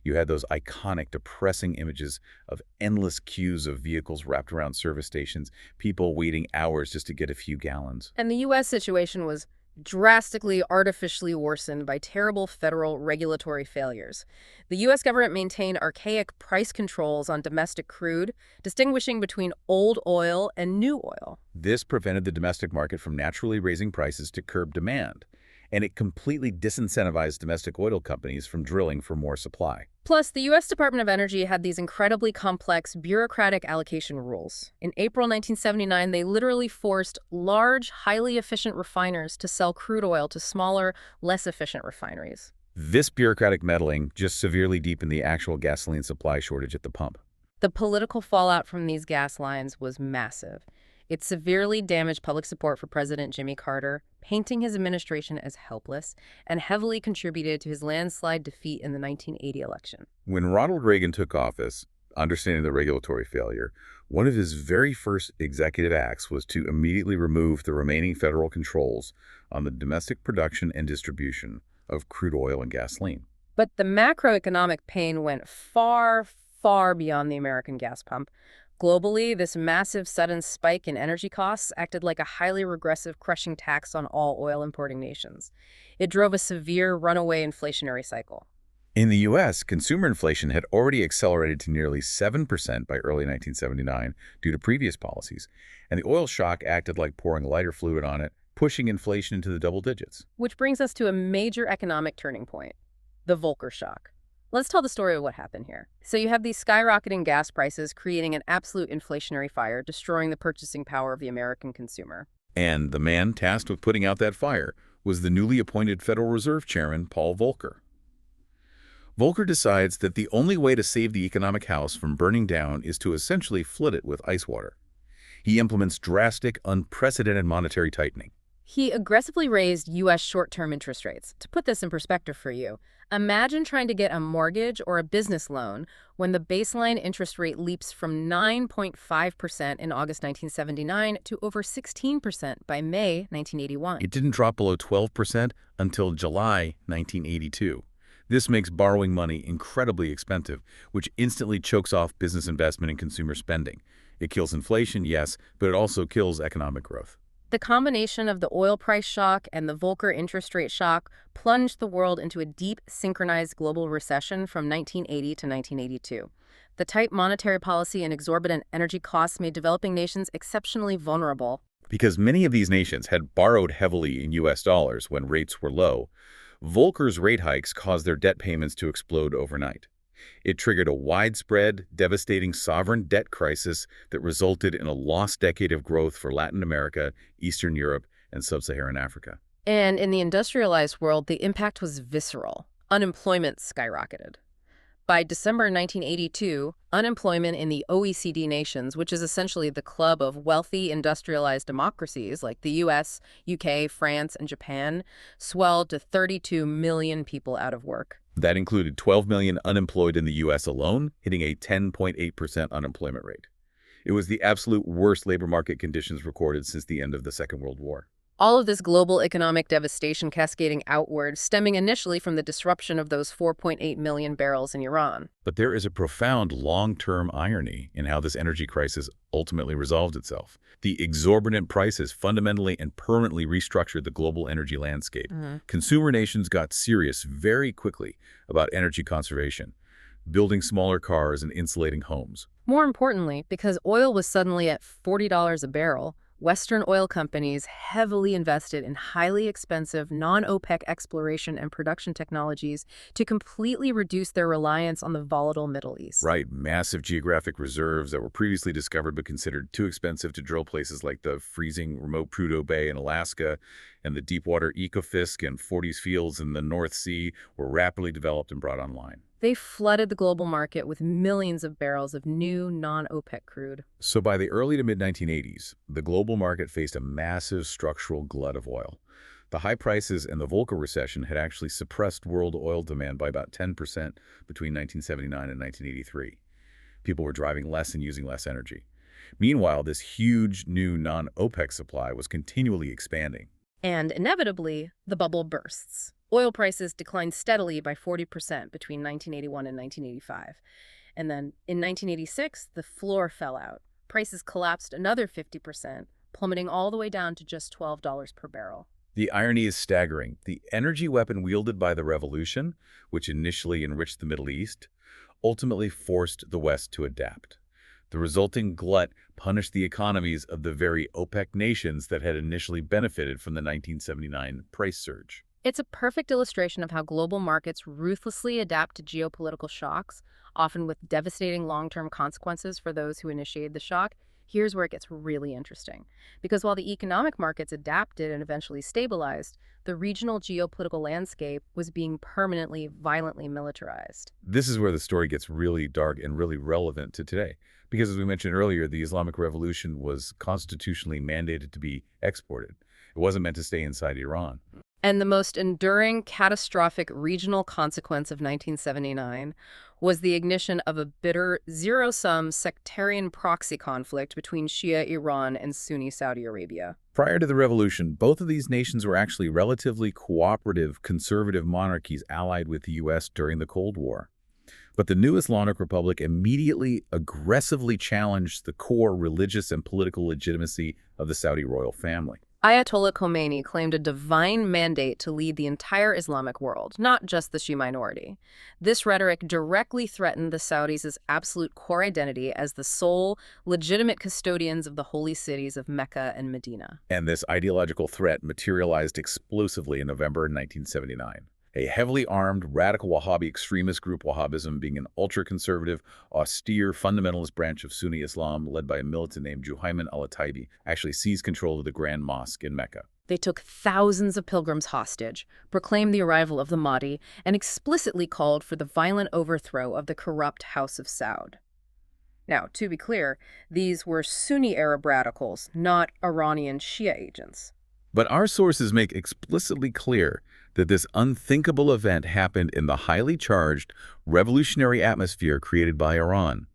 You had those iconic, depressing images of endless queues of vehicles wrapped around service stations, people waiting hours just to get a few gallons. And the U.S. situation was drastically, artificially worsened by terrible federal regulatory failures. The U.S. government maintained archaic price controls on domestic crude, distinguishing between old oil and new oil. This prevented the domestic market from naturally raising prices to curb demand, and it completely disincentivized domestic oil companies from drilling for more supply. Plus, the U.S. Department of Energy had these incredibly complex bureaucratic allocation rules. In April 1979, they literally forced large, highly efficient refiners to sell crude oil to smaller, less efficient refineries. This bureaucratic meddling just severely deepened the actual gasoline supply shortage at the pump. The political fallout from these gas lines was massive. It severely damaged public support for President Jimmy Carter, painting his administration as helpless, and heavily contributed to his landslide defeat in the 1980 election. When Ronald Reagan took office, understanding the regulatory failure, one of his very first executive acts was to immediately remove the remaining federal controls on the domestic production and distribution of crude oil and gasoline. But the macroeconomic pain went far, far beyond the American gas pump. Globally, this massive sudden spike in energy costs acted like a highly regressive, crushing tax on all oil-importing nations. It drove a severe runaway inflationary cycle. In the U.S., consumer inflation had already accelerated to nearly 7% by early 1979 due to previous policies, and the oil shock acted like pouring lighter fluid on it, pushing inflation into the double digits. Which brings us to a major economic turning point, the Volcker shock. Let's tell the story of what happened here. So you have these skyrocketing gas prices creating an absolute inflationary fire, destroying the purchasing power of the American consumer. And the man tasked with putting out that fire was the newly appointed Federal Reserve Chairman, Paul Volcker. Volcker decides that the only way to save the economic house from burning down is to essentially flood it with ice water. He implements drastic, unprecedented monetary tightening. He aggressively raised U.S. short-term interest rates. To put this in perspective for you, imagine trying to get a mortgage or a business loan when the baseline interest rate leaps from 9.5% in August 1979 to over 16% by May 1981. It didn't drop below 12% until July 1982. This makes borrowing money incredibly expensive, which instantly chokes off business investment and consumer spending. It kills inflation, yes, but it also kills economic growth. The combination of the oil price shock and the Volcker interest rate shock plunged the world into a deep, synchronized global recession from 1980 to 1982. The tight monetary policy and exorbitant energy costs made developing nations exceptionally vulnerable. Because many of these nations had borrowed heavily in U.S. dollars when rates were low, Volcker's rate hikes caused their debt payments to explode overnight. It triggered a widespread, devastating sovereign debt crisis that resulted in a lost decade of growth for Latin America, Eastern Europe, and Sub-Saharan Africa. And in the industrialized world, the impact was visceral. Unemployment skyrocketed. By December 1982, unemployment in the OECD nations, which is essentially the club of wealthy industrialized democracies like the US, UK, France, and Japan, swelled to 32 million people out of work. That included 12 million unemployed in the U.S. alone, hitting a 10.8% unemployment rate. It was the absolute worst labor market conditions recorded since the end of the Second World War. All of this global economic devastation cascading outward, stemming initially from the disruption of those 4.8 million barrels in Iran. But there is a profound long-term irony in how this energy crisis ultimately resolved itself. The exorbitant prices fundamentally and permanently restructured the global energy landscape. Consumer nations got serious very quickly about energy conservation, building smaller cars and insulating homes. More importantly, because oil was suddenly at $40 a barrel, Western oil companies heavily invested in highly expensive non-OPEC exploration and production technologies to completely reduce their reliance on the volatile Middle East. Right, massive geographic reserves that were previously discovered but considered too expensive to drill, places like the freezing remote Prudhoe Bay in Alaska and the deepwater Ekofisk and Forties fields in the North Sea were rapidly developed and brought online. They flooded the global market with millions of barrels of new non-OPEC crude. So by the early to mid-1980s, the global market faced a massive structural glut of oil. The high prices and the Volcker recession had actually suppressed world oil demand by about 10% between 1979 and 1983. People were driving less and using less energy. Meanwhile, this huge new non-OPEC supply was continually expanding. And inevitably, the bubble bursts. Oil prices declined steadily by 40% between 1981 and 1985. And then in 1986, the floor fell out. Prices collapsed another 50%, plummeting all the way down to just $12 per barrel. The irony is staggering. The energy weapon wielded by the revolution, which initially enriched the Middle East, ultimately forced the West to adapt. The resulting glut punished the economies of the very OPEC nations that had initially benefited from the 1979 price surge. It's a perfect illustration of how global markets ruthlessly adapt to geopolitical shocks, often with devastating long-term consequences for those who initiated the shock. Here's where it gets really interesting. Because while the economic markets adapted and eventually stabilized, the regional geopolitical landscape was being permanently, violently militarized. This is where the story gets really dark and really relevant to today. Because as we mentioned earlier, the Islamic Revolution was constitutionally mandated to be exported. It wasn't meant to stay inside Iran. And the most enduring, catastrophic regional consequence of 1979 was the ignition of a bitter, zero-sum sectarian proxy conflict between Shia Iran and Sunni Saudi Arabia. Prior to the revolution, both of these nations were actually relatively cooperative, conservative monarchies allied with the U.S. during the Cold War. But the new Islamic Republic immediately aggressively challenged the core religious and political legitimacy of the Saudi royal family. Ayatollah Khomeini claimed a divine mandate to lead the entire Islamic world, not just the Shia minority. This rhetoric directly threatened the Saudis' absolute core identity as the sole, legitimate custodians of the holy cities of Mecca and Medina. And this ideological threat materialized explosively in November 1979. A heavily armed, radical Wahhabi extremist group, Wahhabism being an ultra-conservative, austere, fundamentalist branch of Sunni Islam led by a militant named Juhayman al-Ataibi, actually seized control of the Grand Mosque in Mecca. They took thousands of pilgrims hostage, proclaimed the arrival of the Mahdi, and explicitly called for the violent overthrow of the corrupt House of Saud. Now, to be clear, these were Sunni Arab radicals, not Iranian Shia agents. But our sources make explicitly clear that this unthinkable event happened in the highly charged, revolutionary atmosphere created by Iran.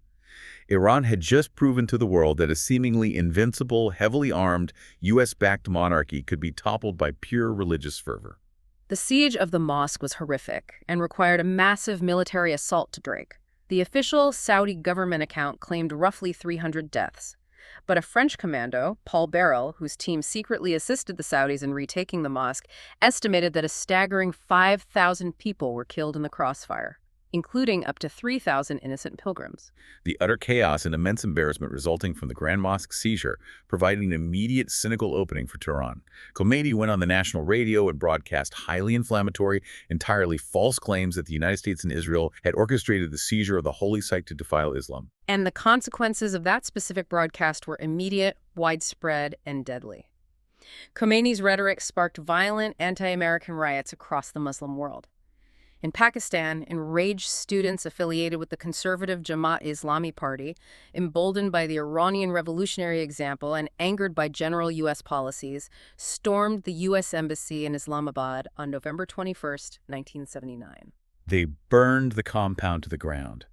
Iran had just proven to the world that a seemingly invincible, heavily armed, U.S.-backed monarchy could be toppled by pure religious fervor. The siege of the mosque was horrific and required a massive military assault to break. The official Saudi government account claimed roughly 300 deaths. But a French commando, Paul Barrel, whose team secretly assisted the Saudis in retaking the mosque, estimated that a staggering 5,000 people were killed in the crossfire, including up to 3,000 innocent pilgrims. The utter chaos and immense embarrassment resulting from the Grand Mosque seizure provided an immediate cynical opening for Tehran. Khomeini went on the national radio and broadcast highly inflammatory, entirely false claims that the United States and Israel had orchestrated the seizure of the holy site to defile Islam. And the consequences of that specific broadcast were immediate, widespread, and deadly. Khomeini's rhetoric sparked violent anti-American riots across the Muslim world. In Pakistan, enraged students affiliated with the conservative Jamaat-e-Islami party, emboldened by the Iranian Revolutionary example and angered by general U.S. policies, stormed the U.S. Embassy in Islamabad on November 21, 1979. They burned the compound to the ground.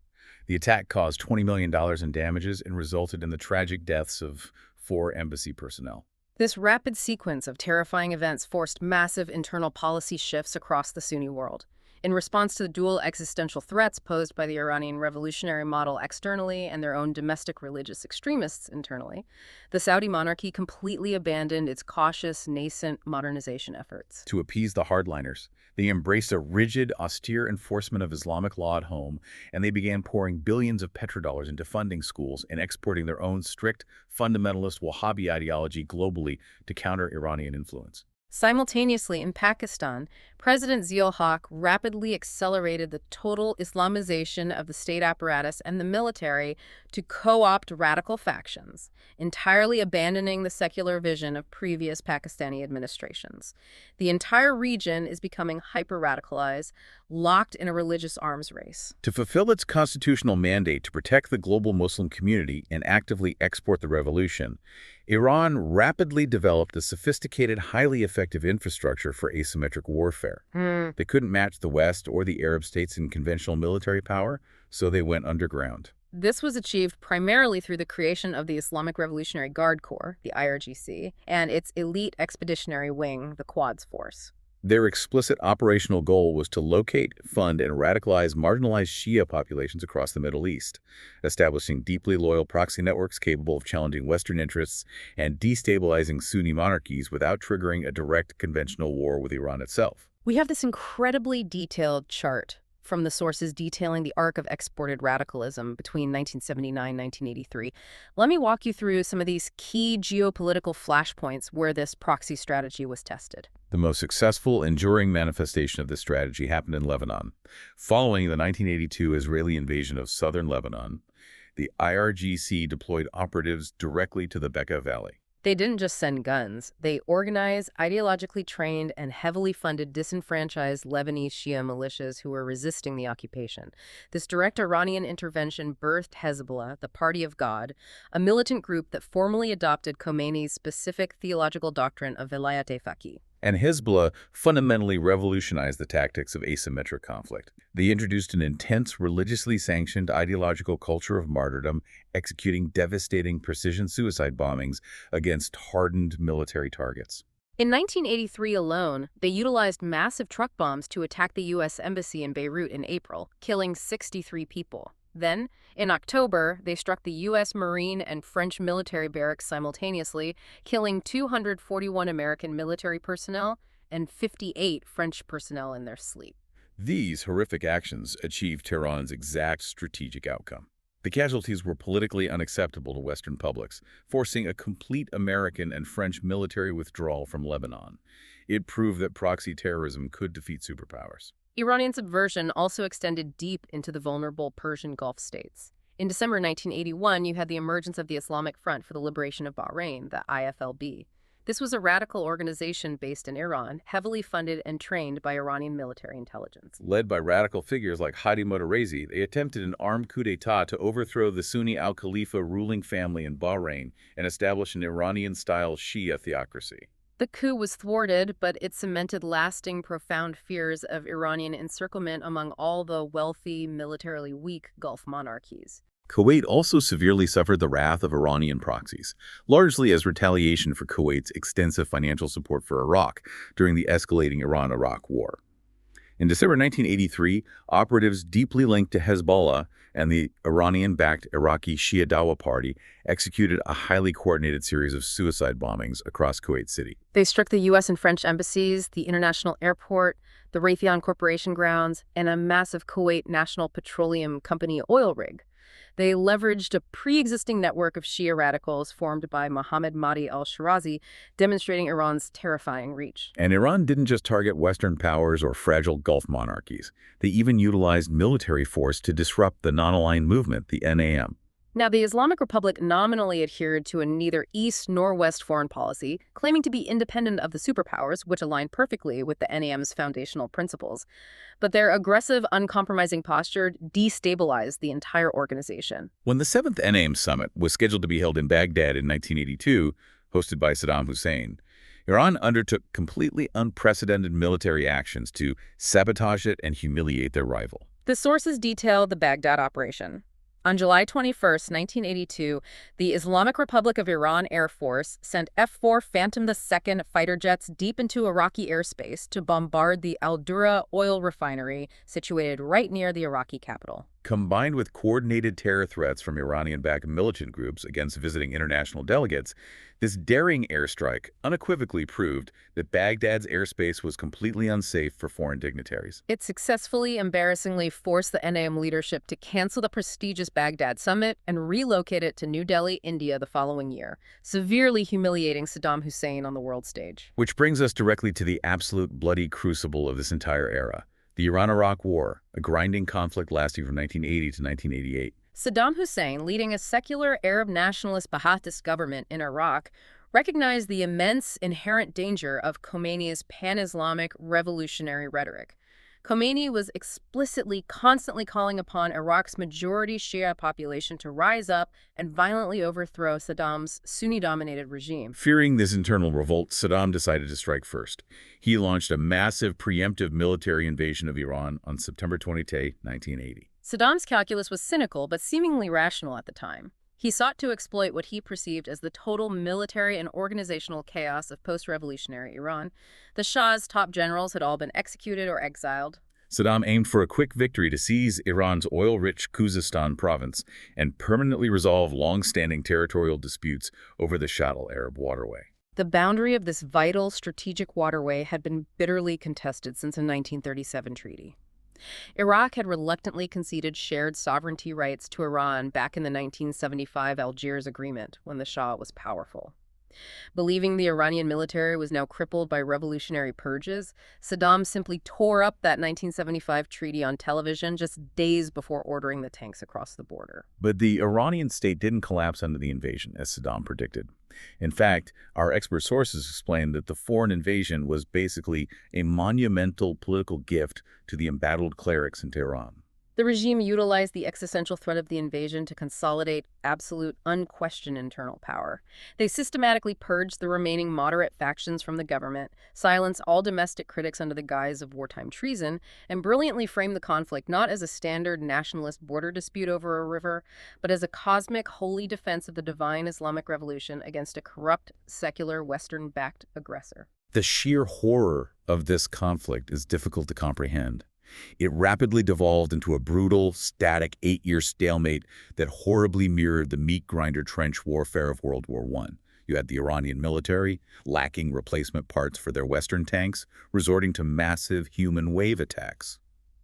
The attack caused $20 million in damages and resulted in the tragic deaths of 4 embassy personnel. This rapid sequence of terrifying events forced massive internal policy shifts across the Sunni world. In response to the dual existential threats posed by the Iranian revolutionary model externally and their own domestic religious extremists internally, the Saudi monarchy completely abandoned its cautious, nascent modernization efforts. To appease the hardliners, they embraced a rigid, austere enforcement of Islamic law at home, and they began pouring billions of petrodollars into funding schools and exporting their own strict, fundamentalist Wahhabi ideology globally to counter Iranian influence. Simultaneously, in Pakistan, President Zia-ul-Haq rapidly accelerated the total Islamization of the state apparatus and the military to co-opt radical factions, entirely abandoning the secular vision of previous Pakistani administrations. The entire region is becoming hyper-radicalized, locked in a religious arms race. To fulfill its constitutional mandate to protect the global Muslim community and actively export the revolution, Iran rapidly developed a sophisticated, highly effective infrastructure for asymmetric warfare. They couldn't match the West or the Arab states in conventional military power, so they went underground. This was achieved primarily through the creation of the Islamic Revolutionary Guard Corps, the IRGC, and its elite expeditionary wing, the Quds Force. Their explicit operational goal was to locate, fund, and radicalize marginalized Shia populations across the Middle East, establishing deeply loyal proxy networks capable of challenging Western interests and destabilizing Sunni monarchies without triggering a direct conventional war with Iran itself. We have this incredibly detailed chart from the sources detailing the arc of exported radicalism between 1979 and 1983. Let me walk you through some of these key geopolitical flashpoints where this proxy strategy was tested. The most successful, enduring manifestation of this strategy happened in Lebanon. Following the 1982 Israeli invasion of southern Lebanon, the IRGC deployed operatives directly to the Bekaa Valley. They didn't just send guns. They organized, ideologically trained, and heavily funded disenfranchised Lebanese Shia militias who were resisting the occupation. This direct Iranian intervention birthed Hezbollah, the Party of God, a militant group that formally adopted Khomeini's specific theological doctrine of Velayat-e-Faqih. And Hezbollah fundamentally revolutionized the tactics of asymmetric conflict. They introduced an intense, religiously sanctioned ideological culture of martyrdom, executing devastating precision suicide bombings against hardened military targets. In 1983 alone, they utilized massive truck bombs to attack the U.S. Embassy in Beirut in April, killing 63 people. Then, in October, they struck the U.S. Marine and French military barracks simultaneously, killing 241 American military personnel and 58 French personnel in their sleep. These horrific actions achieved Tehran's exact strategic outcome. The casualties were politically unacceptable to Western publics, forcing a complete American and French military withdrawal from Lebanon. It proved that proxy terrorism could defeat superpowers. Iranian subversion also extended deep into the vulnerable Persian Gulf states. In December 1981, you had the emergence of the Islamic Front for the Liberation of Bahrain, the IFLB. This was a radical organization based in Iran, heavily funded and trained by Iranian military intelligence. Led by radical figures like Hadi Motarrezi, they attempted an armed coup d'etat to overthrow the Sunni al-Khalifa ruling family in Bahrain and establish an Iranian-style Shia theocracy. The coup was thwarted, but it cemented lasting, profound fears of Iranian encirclement among all the wealthy, militarily weak Gulf monarchies. Kuwait also severely suffered the wrath of Iranian proxies, largely as retaliation for Kuwait's extensive financial support for Iraq during the escalating Iran-Iraq War. In December 1983, operatives deeply linked to Hezbollah and the Iranian-backed Iraqi Shia Dawa Party executed a highly coordinated series of suicide bombings across Kuwait City. They struck the U.S. and French embassies, the international airport, the Raytheon Corporation grounds, and a massive Kuwait National Petroleum Company oil rig. They leveraged a pre-existing network of Shia radicals formed by Mohammad Mahdi al-Shirazi, demonstrating Iran's terrifying reach. And Iran didn't just target Western powers or fragile Gulf monarchies. They even utilized military force to disrupt the non-aligned movement, the NAM. Now, the Islamic Republic nominally adhered to a neither East nor West foreign policy, claiming to be independent of the superpowers, which aligned perfectly with the NAM's foundational principles. But their aggressive, uncompromising posture destabilized the entire organization. When the 7th NAM summit was scheduled to be held in Baghdad in 1982, hosted by Saddam Hussein, Iran undertook completely unprecedented military actions to sabotage it and humiliate their rival. The sources detail the Baghdad operation. On July 21, 1982, the Islamic Republic of Iran Air Force sent F-4 Phantom II fighter jets deep into Iraqi airspace to bombard the Al-Dura oil refinery situated right near the Iraqi capital. Combined with coordinated terror threats from Iranian-backed militant groups against visiting international delegates, this daring airstrike unequivocally proved that Baghdad's airspace was completely unsafe for foreign dignitaries. It successfully, embarrassingly forced the NAM leadership to cancel the prestigious Baghdad summit and relocate it to New Delhi, India the following year, severely humiliating Saddam Hussein on the world stage. Which brings us directly to the absolute bloody crucible of this entire era. The Iran-Iraq War, a grinding conflict lasting from 1980 to 1988. Saddam Hussein, leading a secular Arab nationalist Ba'athist government in Iraq, recognized the immense inherent danger of Khomeini's pan-Islamic revolutionary rhetoric. Khomeini was explicitly constantly calling upon Iraq's majority Shia population to rise up and violently overthrow Saddam's Sunni-dominated regime. Fearing this internal revolt, Saddam decided to strike first. He launched a massive preemptive military invasion of Iran on September 20, 1980. Saddam's calculus was cynical but seemingly rational at the time. He sought to exploit what he perceived as the total military and organizational chaos of post-revolutionary Iran. The Shah's top generals had all been executed or exiled. Saddam aimed for a quick victory to seize Iran's oil-rich Khuzestan province and permanently resolve long-standing territorial disputes over the Shuttle-Arab waterway. The boundary of this vital strategic waterway had been bitterly contested since the 1937 treaty. Iraq had reluctantly conceded shared sovereignty rights to Iran back in the 1975 Algiers Agreement when the Shah was powerful. Believing the Iranian military was now crippled by revolutionary purges, Saddam simply tore up that 1975 treaty on television just days before ordering the tanks across the border. But the Iranian state didn't collapse under the invasion, as Saddam predicted. In fact, our expert sources explain that the foreign invasion was basically a monumental political gift to the embattled clerics in Tehran. The regime utilized the existential threat of the invasion to consolidate absolute, unquestioned internal power. They systematically purged the remaining moderate factions from the government, silenced all domestic critics under the guise of wartime treason, and brilliantly framed the conflict not as a standard nationalist border dispute over a river, but as a cosmic, holy defense of the divine Islamic revolution against a corrupt, secular, Western-backed aggressor. The sheer horror of this conflict is difficult to comprehend. It rapidly devolved into a brutal, static 8-year stalemate that horribly mirrored the meat grinder trench warfare of World War I. You had the Iranian military, lacking replacement parts for their Western tanks, resorting to massive human wave attacks.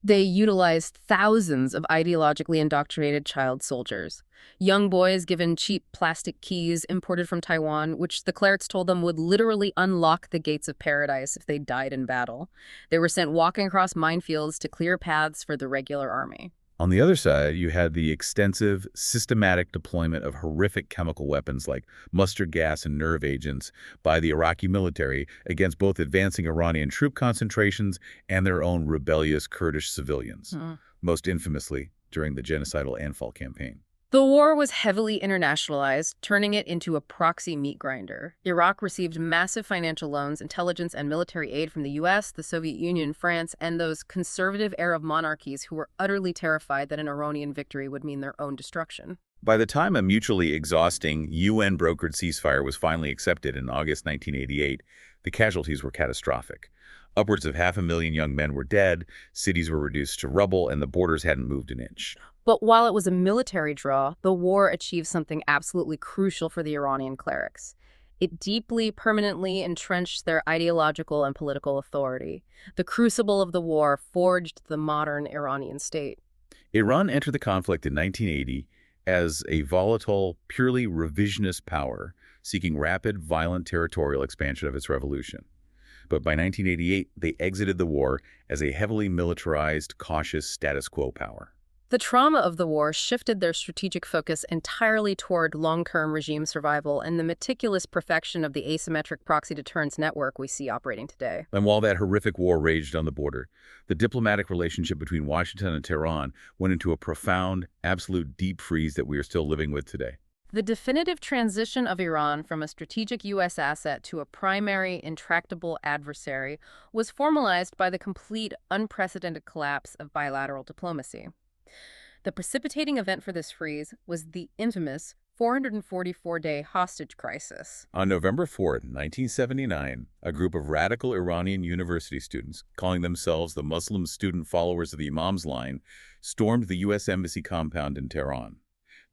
They utilized thousands of ideologically indoctrinated child soldiers. Young boys given cheap plastic keys imported from Taiwan, which the clerics told them would literally unlock the gates of paradise if they died in battle. They were sent walking across minefields to clear paths for the regular army. On the other side, you had the extensive, systematic deployment of horrific chemical weapons like mustard gas and nerve agents by the Iraqi military against both advancing Iranian troop concentrations and their own rebellious Kurdish civilians, most infamously during the genocidal Anfal campaign. The war was heavily internationalized, turning it into a proxy meat grinder. Iraq received massive financial loans, intelligence, and military aid from the U.S., the Soviet Union, France, and those conservative Arab monarchies who were utterly terrified that an Iranian victory would mean their own destruction. By the time a mutually exhausting UN-brokered ceasefire was finally accepted in August 1988, the casualties were catastrophic. Upwards of 500,000 young men were dead, cities were reduced to rubble, and the borders hadn't moved an inch. But while it was a military draw, the war achieved something absolutely crucial for the Iranian clerics. It deeply, permanently entrenched their ideological and political authority. The crucible of the war forged the modern Iranian state. Iran entered the conflict in 1980 as a volatile, purely revisionist power, seeking rapid, violent territorial expansion of its revolution. But by 1988, they exited the war as a heavily militarized, cautious status quo power. The trauma of the war shifted their strategic focus entirely toward long-term regime survival and the meticulous perfection of the asymmetric proxy deterrence network we see operating today. And while that horrific war raged on the border, the diplomatic relationship between Washington and Tehran went into a profound, absolute deep freeze that we are still living with today. The definitive transition of Iran from a strategic U.S. asset to a primary, intractable adversary was formalized by the complete, unprecedented collapse of bilateral diplomacy. The precipitating event for this freeze was the infamous 444-day hostage crisis. On November 4, 1979, a group of radical Iranian university students, calling themselves the Muslim student followers of the Imam's line, stormed the U.S. Embassy compound in Tehran.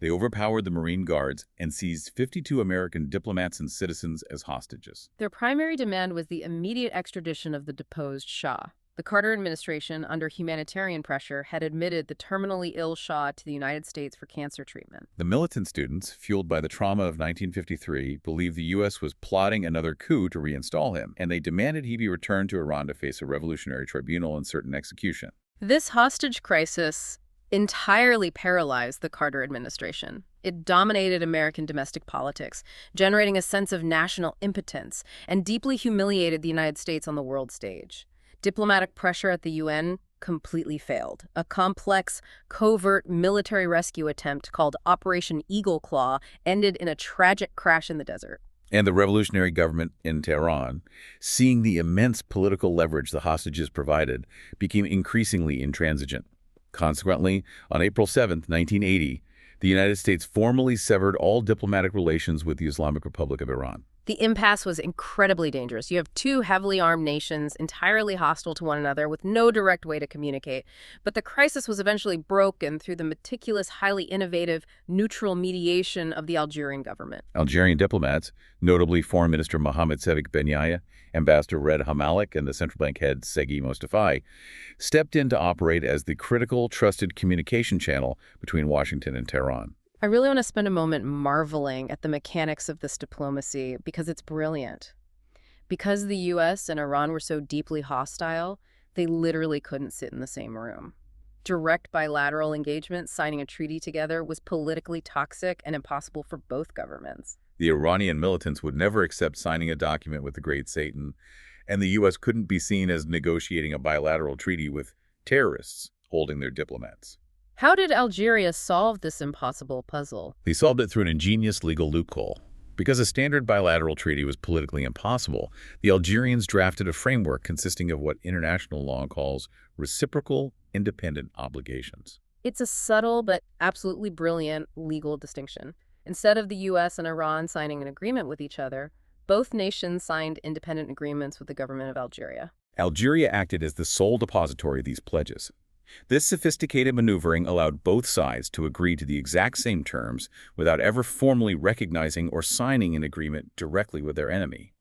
They overpowered the Marine Guards and seized 52 American diplomats and citizens as hostages. Their primary demand was the immediate extradition of the deposed Shah. The Carter administration, under humanitarian pressure, had admitted the terminally ill Shah to the United States for cancer treatment. The militant students, fueled by the trauma of 1953, believed the U.S. was plotting another coup to reinstall him, and they demanded he be returned to Iran to face a revolutionary tribunal and certain execution. This hostage crisis entirely paralyzed the Carter administration. It dominated American domestic politics, generating a sense of national impotence, and deeply humiliated the United States on the world stage. Diplomatic pressure at the UN completely failed. A complex, covert military rescue attempt called Operation Eagle Claw ended in a tragic crash in the desert. And the revolutionary government in Tehran, seeing the immense political leverage the hostages provided, became increasingly intransigent. Consequently, on April 7, 1980, the United States formally severed all diplomatic relations with the Islamic Republic of Iran. The impasse was incredibly dangerous. You have two heavily armed nations entirely hostile to one another with no direct way to communicate. But the crisis was eventually broken through the meticulous, highly innovative, neutral mediation of the Algerian government. Algerian diplomats, notably Foreign Minister Mohammed Sevik Ben Yahya, Ambassador Red Hamalek, and the central bank head Seghi Mostafai, stepped in to operate as the critical, trusted communication channel between Washington and Tehran. I really want to spend a moment marveling at the mechanics of this diplomacy because it's brilliant. Because the U.S. and Iran were so deeply hostile, they literally couldn't sit in the same room. Direct bilateral engagement, signing a treaty together, was politically toxic and impossible for both governments. The Iranian militants would never accept signing a document with the Great Satan, and the U.S. couldn't be seen as negotiating a bilateral treaty with terrorists holding their diplomats. How did Algeria solve this impossible puzzle? They solved it through an ingenious legal loophole. Because a standard bilateral treaty was politically impossible, the Algerians drafted a framework consisting of what international law calls reciprocal independent obligations. It's a subtle but absolutely brilliant legal distinction. Instead of the U.S. and Iran signing an agreement with each other, both nations signed independent agreements with the government of Algeria. Algeria acted as the sole depository of these pledges. This sophisticated maneuvering allowed both sides to agree to the exact same terms without ever formally recognizing or signing an agreement directly with their enemy.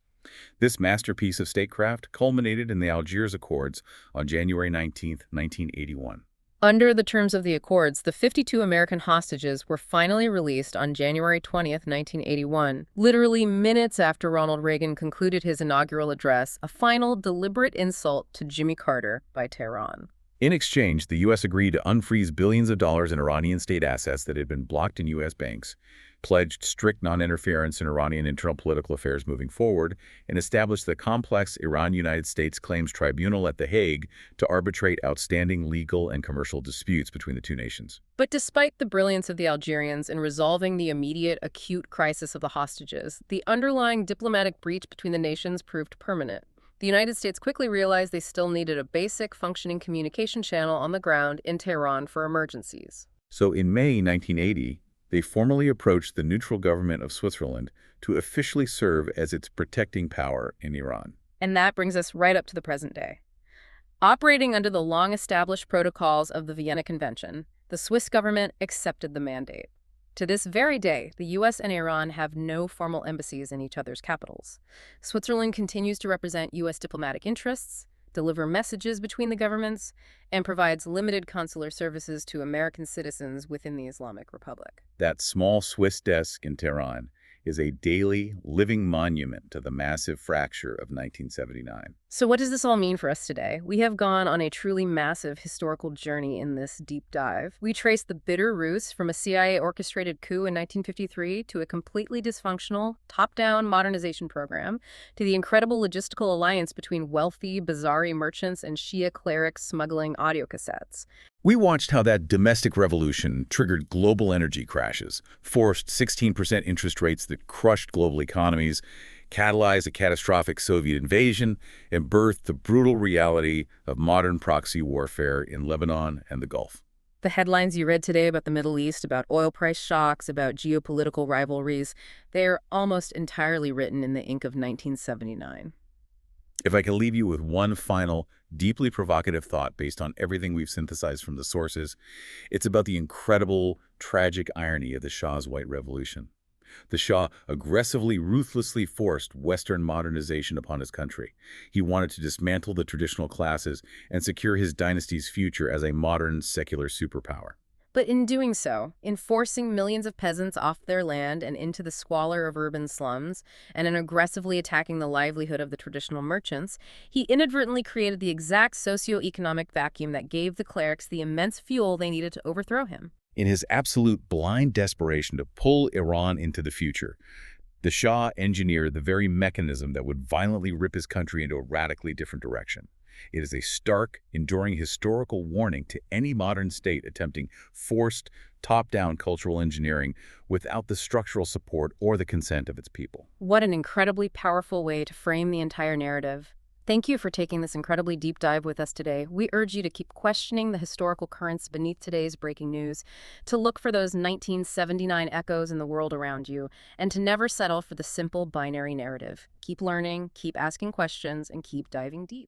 This masterpiece of statecraft culminated in the Algiers Accords on January 19, 1981. Under the terms of the Accords, the 52 American hostages were finally released on January 20th, 1981, literally minutes after Ronald Reagan concluded his inaugural address, a final deliberate insult to Jimmy Carter by Tehran. In exchange, the U.S. agreed to unfreeze billions of dollars in Iranian state assets that had been blocked in U.S. banks, pledged strict non-interference in Iranian internal political affairs moving forward, and established the complex Iran-United States Claims Tribunal at The Hague to arbitrate outstanding legal and commercial disputes between the two nations. But despite the brilliance of the Algerians in resolving the immediate, acute crisis of the hostages, the underlying diplomatic breach between the nations proved permanent. The United States quickly realized they still needed a basic, functioning communication channel on the ground in Tehran for emergencies. So in May 1980, they formally approached the neutral government of Switzerland to officially serve as its protecting power in Iran. And that brings us right up to the present day. Operating under the long-established protocols of the Vienna Convention, the Swiss government accepted the mandate. To this very day, the U.S. and Iran have no formal embassies in each other's capitals. Switzerland continues to represent U.S. diplomatic interests, deliver messages between the governments, and provides limited consular services to American citizens within the Islamic Republic. That small Swiss desk in Tehran is a daily, living monument to the massive fracture of 1979. So what does this all mean for us today? We have gone on a truly massive historical journey in this deep dive. We traced the bitter roots from a CIA-orchestrated coup in 1953 to a completely dysfunctional, top-down modernization program, to the incredible logistical alliance between wealthy, Bazari merchants and Shia clerics smuggling audiocassettes. We watched how that domestic revolution triggered global energy crashes, forced 16% interest rates that crushed global economies, catalyzed a catastrophic Soviet invasion, and birthed the brutal reality of modern proxy warfare in Lebanon and the Gulf. The headlines you read today about the Middle East, about oil price shocks, about geopolitical rivalries, they are almost entirely written in the ink of 1979. If I can leave you with one final, deeply provocative thought based on everything we've synthesized from the sources, it's about the incredible, tragic irony of the Shah's White Revolution. The Shah aggressively, ruthlessly forced Western modernization upon his country. He wanted to dismantle the traditional classes and secure his dynasty's future as a modern, secular superpower. But in doing so, in forcing millions of peasants off their land and into the squalor of urban slums, and in aggressively attacking the livelihood of the traditional merchants, he inadvertently created the exact socio-economic vacuum that gave the clerics the immense fuel they needed to overthrow him. In his absolute blind desperation to pull Iran into the future, the Shah engineered the very mechanism that would violently rip his country into a radically different direction. It is a stark, enduring historical warning to any modern state attempting forced, top-down cultural engineering without the structural support or the consent of its people. What an incredibly powerful way to frame the entire narrative. Thank you for taking this incredibly deep dive with us today. We urge you to keep questioning the historical currents beneath today's breaking news, to look for those 1979 echoes in the world around you, and to never settle for the simple binary narrative. Keep learning, keep asking questions, and keep diving deep.